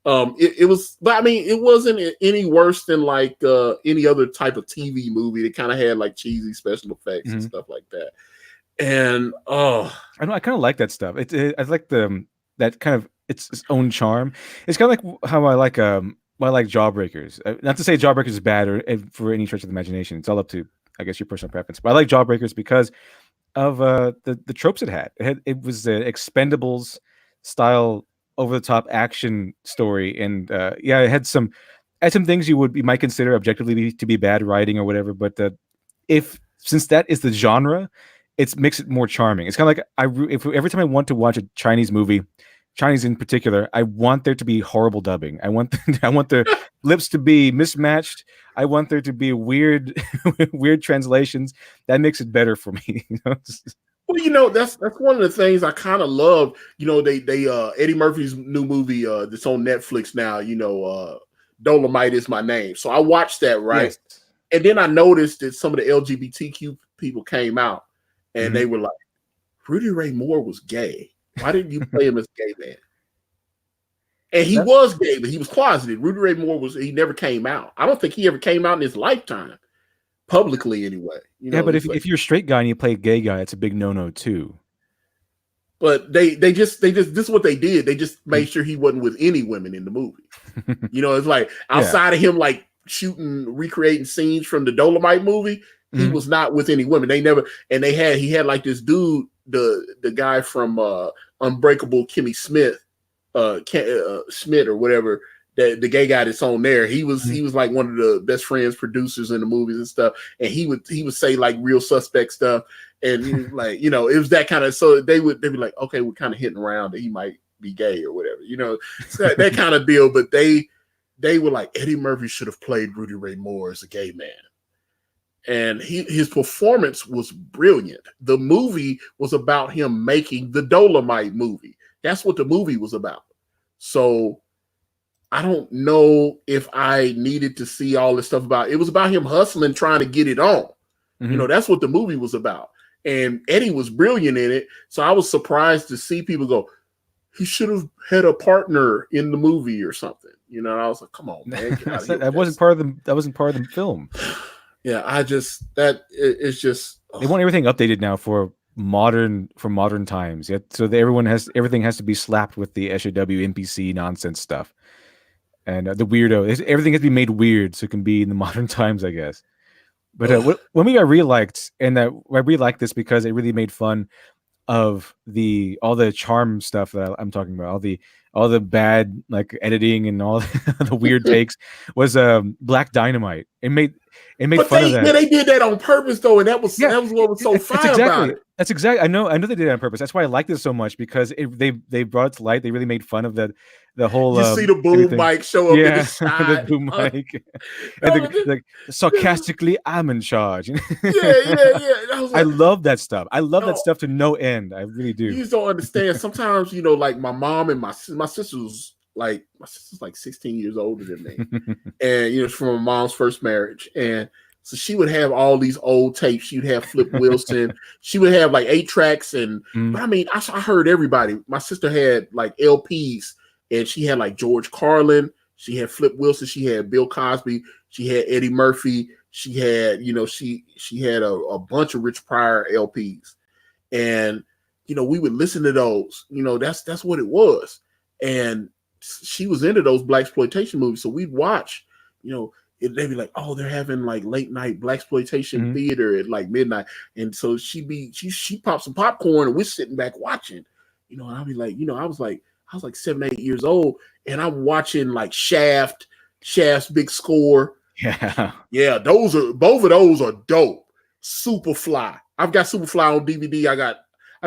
Speaker 1: It was, but I mean, it wasn't any worse than like any other type of TV movie that kind of had like cheesy special effects and stuff like that. And I
Speaker 2: kind of like that stuff. I like that kind of its own charm. It's kind of like how I like Jawbreakers. Not to say Jawbreakers is bad or for any stretch of the imagination. It's all up to, I guess, your personal preference. But I like Jawbreakers because of the tropes it had. It was the Expendables style over the top action story, and it had some things you might consider objectively to be bad writing or whatever, but since that is the genre, it makes it more charming. It's kind of like every time I want to watch a Chinese movie, Chinese in particular, I want there to be horrible dubbing. I want their lips to be mismatched. I want there to be weird translations. That makes it better for me.
Speaker 1: Well, that's one of the things I kind of love. They Eddie Murphy's new movie that's on Netflix now. Dolomite Is My Name. So I watched that, right? Yes. And then I noticed that some of the LGBTQ people came out and they were like, Rudy Ray Moore was gay. Why didn't you play him as a gay man? And he was gay, but he was closeted. Rudy Ray Moore he never came out. I don't think he ever came out in his lifetime, publicly anyway.
Speaker 2: But if you're a straight guy and you play a gay guy, it's a big no-no too.
Speaker 1: But they just this is what they did. They just made sure he wasn't with any women in the movie. It's like outside of him like recreating scenes from the Dolomite movie, he was not with any women. He had like this dude, the guy from Unbreakable Kimmy Smith, Schmidt or whatever, the gay guy that's on there. He was like one of the best friends, producers in the movies and stuff. And he would say like real suspect stuff. And he was like, it was that kind of, so they'd be like, okay, we're kind of hitting around that he might be gay or whatever, so that kind of deal. But they were like, Eddie Murphy should have played Rudy Ray Moore as a gay man. And his performance was brilliant. The movie was about him making the Dolomite movie. That's what the movie was about. So I don't know if I needed to see all this stuff it was about him hustling, trying to get it on. That's what the movie was about. And Eddie was brilliant in it. So I was surprised to see people go, he should have had a partner in the movie or something. I was like, come on, man.
Speaker 2: That wasn't part of the film.
Speaker 1: Yeah, it's just
Speaker 2: they want everything updated now for modern times. So everything has to be slapped with the SJW NPC nonsense stuff. And the weirdo, everything has to be made weird so it can be in the modern times, I guess. But one thing I really liked, and I really liked this because it really made fun of all the charm stuff that I'm talking about, all the bad like editing and all the weird takes, was Black Dynamite. It made fun of that.
Speaker 1: Yeah, they did that on purpose though, and that was what was so fun about it.
Speaker 2: That's exactly. I know they did it on purpose. That's why I like this so much, because they brought it to light. They really made fun of the whole.
Speaker 1: You see the boom mic show up in the shot.
Speaker 2: The boom mic, and sarcastically, I'm in charge.
Speaker 1: Yeah.
Speaker 2: I love that stuff. I love that stuff to no end. I really do.
Speaker 1: You just don't understand. Sometimes, like my mom and my sister's like 16 years older than me, and it's from my mom's first marriage, and so she would have all these old tapes. She'd have Flip Wilson. She would have like 8 tracks, and but I mean, I heard everybody. My sister had like LPs, and she had like George Carlin. She had Flip Wilson. She had Bill Cosby. She had Eddie Murphy. She had, she had a bunch of Rich Pryor LPs, and we would listen to those. That's what it was, and she was into those blaxploitation movies, so we'd watch. They'd be like, oh, they're having like late night blaxploitation theater at like midnight, and so she popped some popcorn, and we're sitting back watching. And I'd be like, I was like 7, 8 years old, and I'm watching like Shaft's big score. Yeah, both of those are dope. Superfly. I've got Superfly on DVD. I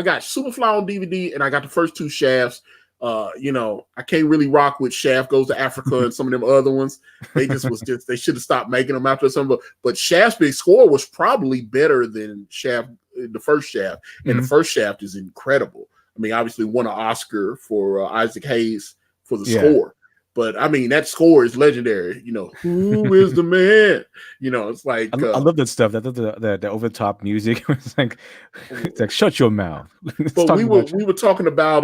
Speaker 1: got Superfly on DVD, and I got the first 2 Shafts. I can't really rock with Shaft Goes to Africa and some of them other ones. They they should have stopped making them after some. But Shaft's big score was probably better than the first Shaft, and the first Shaft is incredible. I mean, obviously won an Oscar for Isaac Hayes for the score. But I mean, that score is legendary. Who is the man? It's like
Speaker 2: I love that stuff. That the over the top music. It's like shut your mouth.
Speaker 1: But we were talking about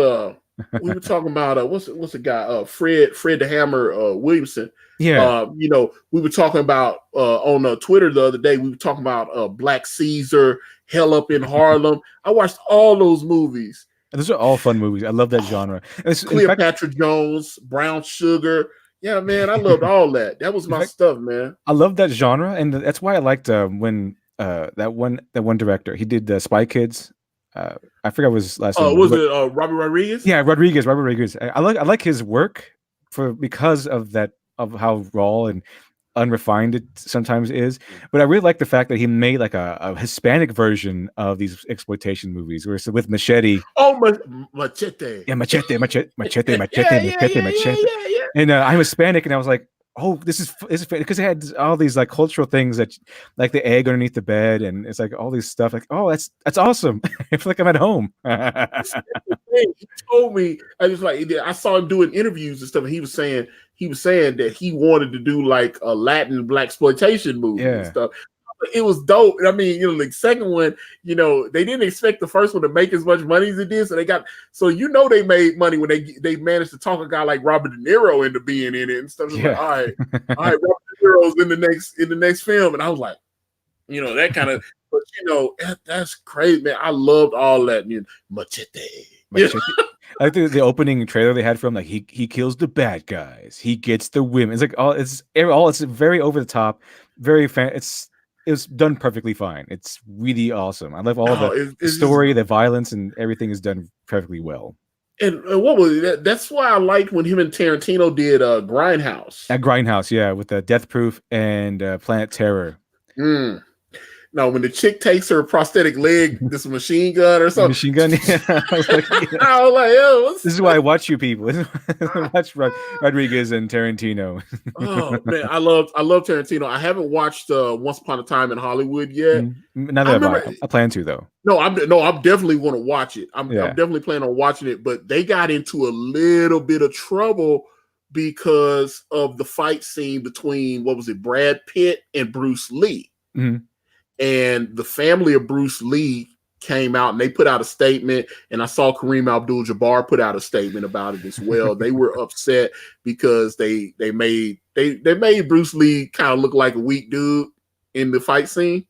Speaker 1: what's the guy Fred the Hammer Williamson.
Speaker 2: Yeah.
Speaker 1: We were talking about on Twitter the other day. We were talking about Black Caesar, Hell Up in Harlem. I watched all those movies.
Speaker 2: Those are all fun movies. I love that genre.
Speaker 1: Cleopatra Jones, Brown Sugar. Yeah, man, I loved all that. That was my stuff, man.
Speaker 2: I love that genre, and that's why I liked when that one director, he did Spy Kids. I forgot what his last name.
Speaker 1: Was it Robert Rodriguez?
Speaker 2: Yeah, Rodriguez. I like his work because of how raw and unrefined it sometimes is, but I really like the fact that he made like a Hispanic version of these exploitation movies, where it's with Machete.
Speaker 1: Oh, Machete.
Speaker 2: Yeah, Machete. And I'm Hispanic, and I was like, oh, this is because it had all these like cultural things that, like the egg underneath the bed, and it's like all these stuff. Like, oh, that's awesome. I feel like I'm at home.
Speaker 1: He told me, I saw him doing interviews and stuff, and he was saying that he wanted to do like a Latin blaxploitation movie and stuff. it was dope. I mean, the second one, they didn't expect the first one to make as much money as it did, so they made money when they managed to talk a guy like Robert De Niro into being in it and stuff.
Speaker 2: Yeah.
Speaker 1: Like, all right, Robert De Niro's in the next film, and I was like, that kind of, but that's crazy, man. I loved all that. Machete.
Speaker 2: I like the opening trailer they had from like he kills the bad guys, he gets the women. It's like it's very over the top, very it was done perfectly fine. It's really awesome. I love all the story, the violence, and everything is done perfectly well.
Speaker 1: And what was it? That's why I liked when him and Tarantino did Grindhouse.
Speaker 2: At Grindhouse, yeah, with the Death Proof and Planet Terror.
Speaker 1: No, when the chick takes her prosthetic leg, this machine gun or something.
Speaker 2: Machine gun. Yeah. I was like,
Speaker 1: yo,
Speaker 2: this is why I watch you people. I watch Rodriguez and Tarantino.
Speaker 1: Oh man, I love Tarantino. I haven't watched Once Upon a Time in Hollywood yet.
Speaker 2: Neither I plan to though.
Speaker 1: No, I'm definitely going to watch it. I'm definitely planning on watching it. But they got into a little bit of trouble because of the fight scene between Brad Pitt and Bruce Lee.
Speaker 2: Mm-hmm.
Speaker 1: And the family of Bruce Lee came out and they put out a statement, and I saw Kareem Abdul-Jabbar put out a statement about it as well. They were upset because they made Bruce Lee kind of look like a weak dude in the fight scene.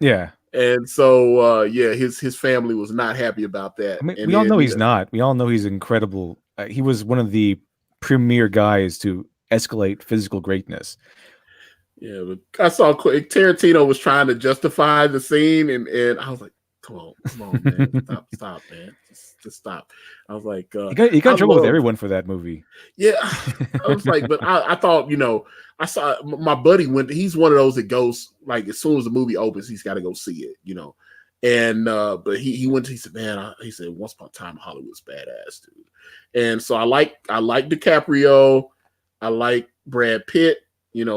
Speaker 2: Yeah.
Speaker 1: And so his family was not happy about that.
Speaker 2: I mean, we all know he's not. We all know he's incredible. He was one of the premier guys to escalate physical greatness.
Speaker 1: Yeah, but I saw Tarantino was trying to justify the scene, and I was like, come on, man, stop, man, just stop. I was like,
Speaker 2: you got in trouble with everyone for that movie.
Speaker 1: Yeah, I was like, but I thought, I saw my buddy he's one of those that goes like as soon as the movie opens, he's got to go see it, and but he went. He said, man, he said Once Upon a Time in Hollywood's badass, dude. And so I like DiCaprio, I like Brad Pitt.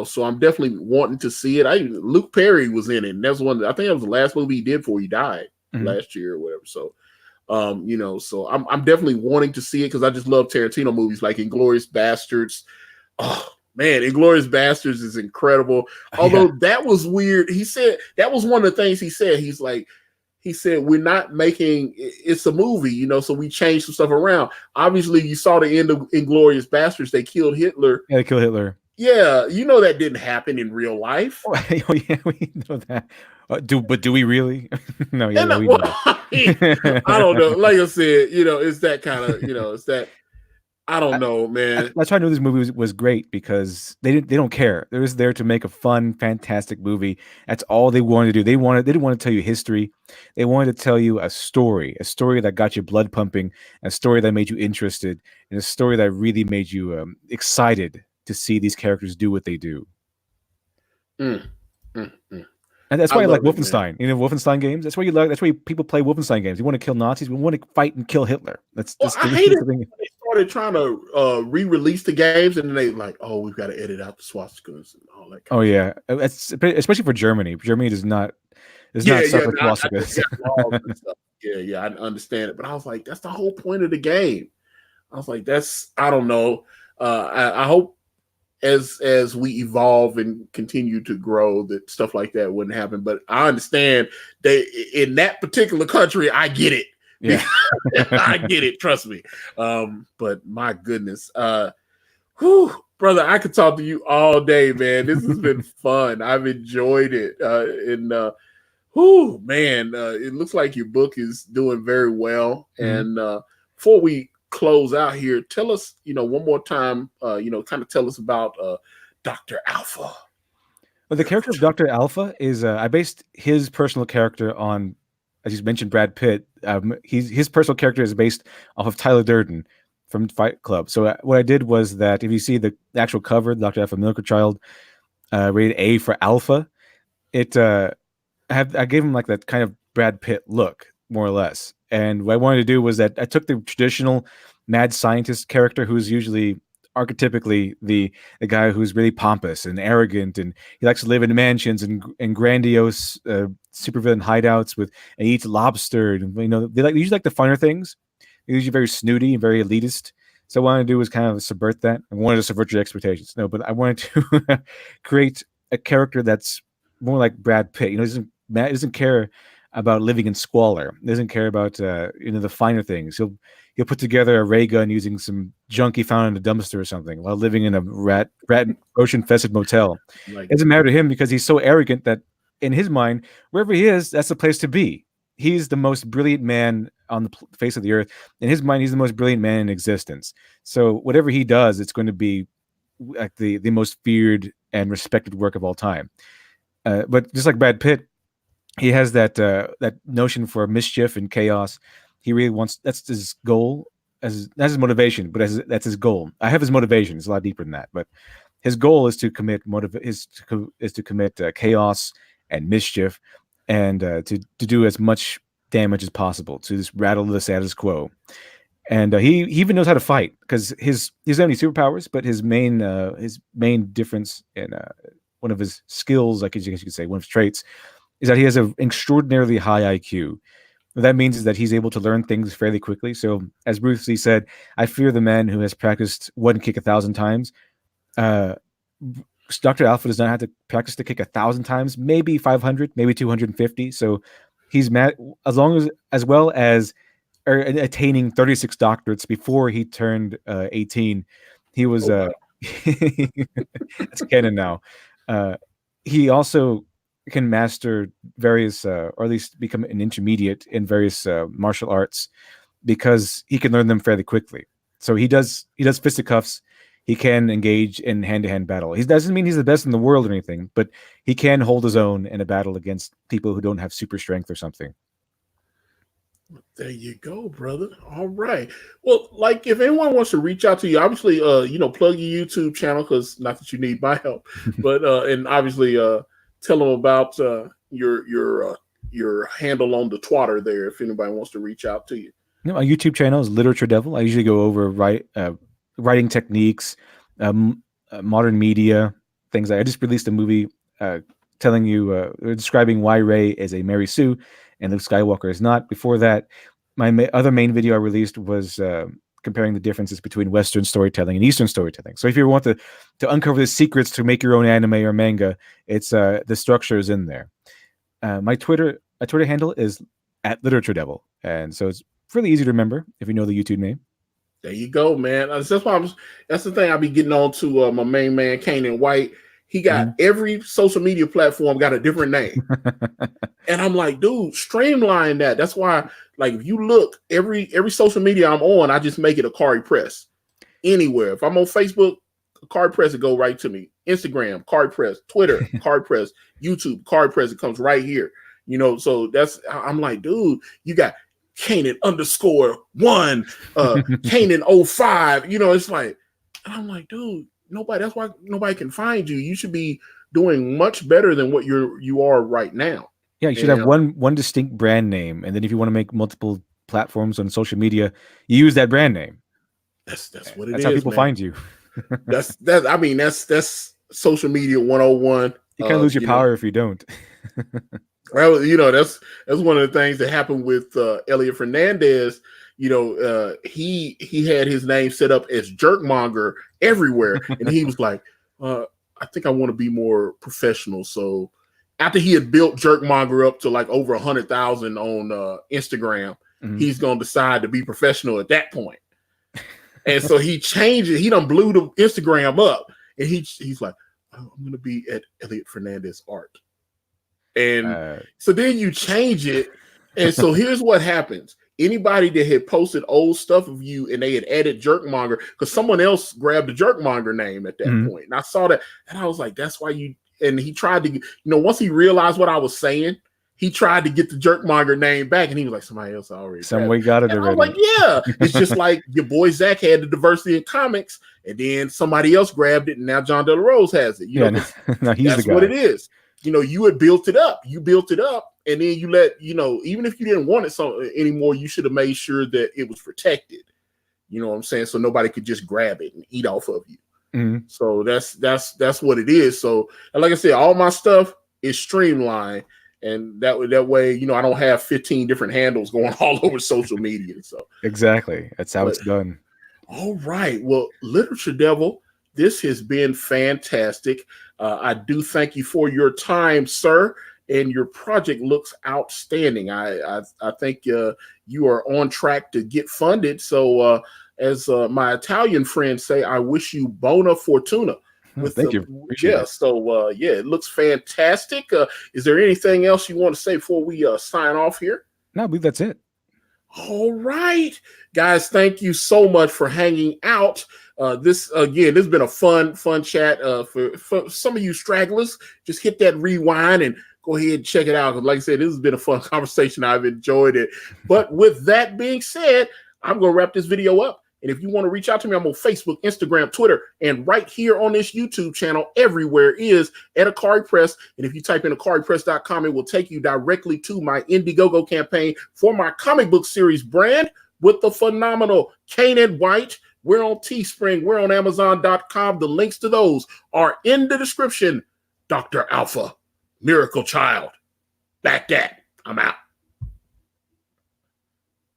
Speaker 1: So I'm definitely wanting to see it. Luke Perry was in it, and that's I think that was the last movie he did before he died last year or whatever. So, so I'm definitely wanting to see it because I just love Tarantino movies like Inglourious Bastards. Oh man, Inglourious Bastards is incredible. Although that was weird. He said that was one of the things he said. He said, we're not making it's a movie, so we changed some stuff around. Obviously, you saw the end of Inglourious Bastards. They killed Hitler.
Speaker 2: Yeah, they killed Hitler.
Speaker 1: Yeah, that didn't happen in real life.
Speaker 2: Oh yeah, we know that. Do we really? No, yeah, we
Speaker 1: don't. I don't know. Like I said, it's that kind of, it's that. I don't know, man.
Speaker 2: That's why I knew this movie was great because they don't care. They're just there to make a fun, fantastic movie. That's all they wanted to do. They didn't want to tell you history. They wanted to tell you a story that got your blood pumping, a story that made you interested, and a story that really made you excited to see these characters do what they do. And that's why I like Wolfenstein. Wolfenstein games. That's why you like. That's why people play Wolfenstein games. You want to kill Nazis. We want to fight and kill Hitler. That's
Speaker 1: I hate it. They started trying to re-release the games, and then they like, oh, we've got to edit out the swastikas and all that.
Speaker 2: Oh yeah, especially for Germany. Germany does not suffer swastikas.
Speaker 1: Yeah, I understand it, but I was like, that's the whole point of the game. I was like, I don't know. I hope as we evolve and continue to grow that stuff like that wouldn't happen. But I understand they in that particular country, I get it.
Speaker 2: Yeah.
Speaker 1: I get it, trust me. But my goodness. Brother, I could talk to you all day, man. This has been fun. I've enjoyed it. It looks like your book is doing very well. And before we close out here, tell us, one more time, kind of tell us about Dr. Alpha.
Speaker 2: Well, the character of Dr. Alpha is I based his personal character on, as you mentioned, Brad Pitt. His personal character is based off of Tyler Durden from Fight Club. So what I did was that if you see the actual cover, Dr. Alpha Miracle Child, rated A for Alpha, I gave him like that kind of Brad Pitt look, more or less. And what I wanted to do was that I took the traditional mad scientist character, who's usually archetypically the guy who's really pompous and arrogant, and he likes to live in mansions and grandiose supervillain hideouts and he eats lobster. And they usually like the funner things. They're usually very snooty and very elitist. So what I wanted to do was kind of subvert that. I wanted to subvert your expectations. No, but I wanted to create a character that's more like Brad Pitt. He doesn't care about living in squalor. He doesn't care about the finer things. He'll put together a ray gun using some junk he found in a dumpster or something while living in a rat ocean infested motel.
Speaker 1: Like,
Speaker 2: It doesn't matter to him because he's so arrogant that in his mind, wherever he is, that's the place to be. He's the most brilliant man on the face of the earth. In his mind, he's the most brilliant man in existence. So whatever he does, it's going to be like the most feared and respected work of all time. But just like Brad Pitt, he has that notion for mischief and chaos. He really wants, that's his goal, that's his motivation, but that's his goal. I have his motivation. It's a lot deeper than that, but his goal is to commit chaos and mischief, and to do as much damage as possible to just rattle the status quo. And he even knows how to fight because he doesn't have any superpowers, but his main difference in one of his skills, I guess you could say, one of his traits, is that he has an extraordinarily high IQ. What that means is that he's able to learn things fairly quickly. So, as Bruce Lee said, I fear the man who has practiced one kick 1,000 times. Dr. Alpha does not have to practice the kick 1,000 times, maybe 500, maybe 250. So he's as well as attaining 36 doctorates before he turned 18. He was it's canon now. He also can master various, or at least become an intermediate in various martial arts because he can learn them fairly quickly. So he does fisticuffs. He can engage in hand-to-hand battle. He doesn't mean he's the best in the world or anything, but he can hold his own in a battle against people who don't have super strength or something.
Speaker 1: There you go, brother. All right. Well, like if anyone wants to reach out to you, obviously, plug your YouTube channel, because not that you need my help, but and obviously, tell them about your handle on the Twitter there. If anybody wants to reach out to you.
Speaker 2: My YouTube channel is Literature Devil. I usually go over writing techniques, modern media, things. I just released a movie telling you, describing why Rey is a Mary Sue and Luke Skywalker is not. Before that, my other main video I released was comparing the differences between Western storytelling and Eastern storytelling. So if you want to uncover the secrets to make your own anime or manga, it's the structure is in there. My Twitter handle is @LiteratureDevil, and so it's really easy to remember if you know the YouTube name.
Speaker 1: There you go, man. That's the thing I be getting on to my main man, Kanan White. He got every social media platform got a different name. And I'm like, dude, streamline that. That's why, like, if you look, every social media I'm on, I just make it Akari Press. Anywhere. If I'm on Facebook, Akari Press, it go right to me. Instagram, Akari Press. Twitter, Akari Press. YouTube, Akari Press. It comes right here. So I'm like, dude, you got Kanan _1, Kanan 05. It's like, and I'm like, dude, that's why nobody can find you. You should be doing much better than what you are right now.
Speaker 2: Yeah, you should have one distinct brand name, and then if you want to make multiple platforms on social media, you use that brand name.
Speaker 1: That's what it is.
Speaker 2: That's how people find you.
Speaker 1: That's social media 101.
Speaker 2: You can't lose your power if you don't.
Speaker 1: Well, that's one of the things that happened with Elliot Fernandez. He had his name set up as Jerkmonger everywhere, and he was like, I think I want to be more professional. So after he had built Jerkmonger up to like over 100,000 on Instagram, he's gonna decide to be professional at that point. And so he changed it. He done blew the Instagram up, and he's like, I'm gonna be at Elliot Fernandez Art. And so then you change it. And so here's what happens. Anybody that had posted old stuff of you and they had added Jerkmonger, because someone else grabbed the Jerkmonger name at that point. And I saw that and I was like, that's why and he tried to, once he realized what I was saying, he tried to get the Jerkmonger name back. And he was like, somebody else already.
Speaker 2: Somebody got it already.
Speaker 1: I was like, yeah. It's just like your boy Zach had the diversity in comics, and then somebody else grabbed it, and now John De La Rose has it.
Speaker 2: No, he's
Speaker 1: that's what it is. You had built it up. You built it up, and then you let, even if you didn't want it anymore, you should have made sure that it was protected. You know what I'm saying? So nobody could just grab it and eat off of you. So that's what it is. So, and like I said, all my stuff is streamlined, and that way, I don't have 15 different handles going all over social media. So
Speaker 2: exactly, that's how it's done.
Speaker 1: All right. Well, Literature Devil, this has been fantastic. I do thank you for your time, sir, and your project looks outstanding. I think you are on track to get funded. So as my Italian friends say, I wish you bona fortuna.
Speaker 2: Thank you. Appreciate it.
Speaker 1: So it looks fantastic. Is there anything else you want to say before we sign off here?
Speaker 2: No, I believe that's it.
Speaker 1: All right, guys, thank you so much for hanging out. This has been a fun chat. For some of you stragglers, just hit that rewind and go ahead and check it out. Because like I said, this has been a fun conversation. I've enjoyed it. But with that being said, I'm going to wrap this video up. And if you want to reach out to me, I'm on Facebook, Instagram, Twitter, and right here on this YouTube channel, everywhere is at Akari Press. And if you type in akaripress.com, it will take you directly to my Indiegogo campaign for my comic book series brand with the phenomenal Kanan White. We're on Teespring. We're on Amazon.com. The links to those are in the description. Dr. Alpha, Miracle Child. Back that. I'm out.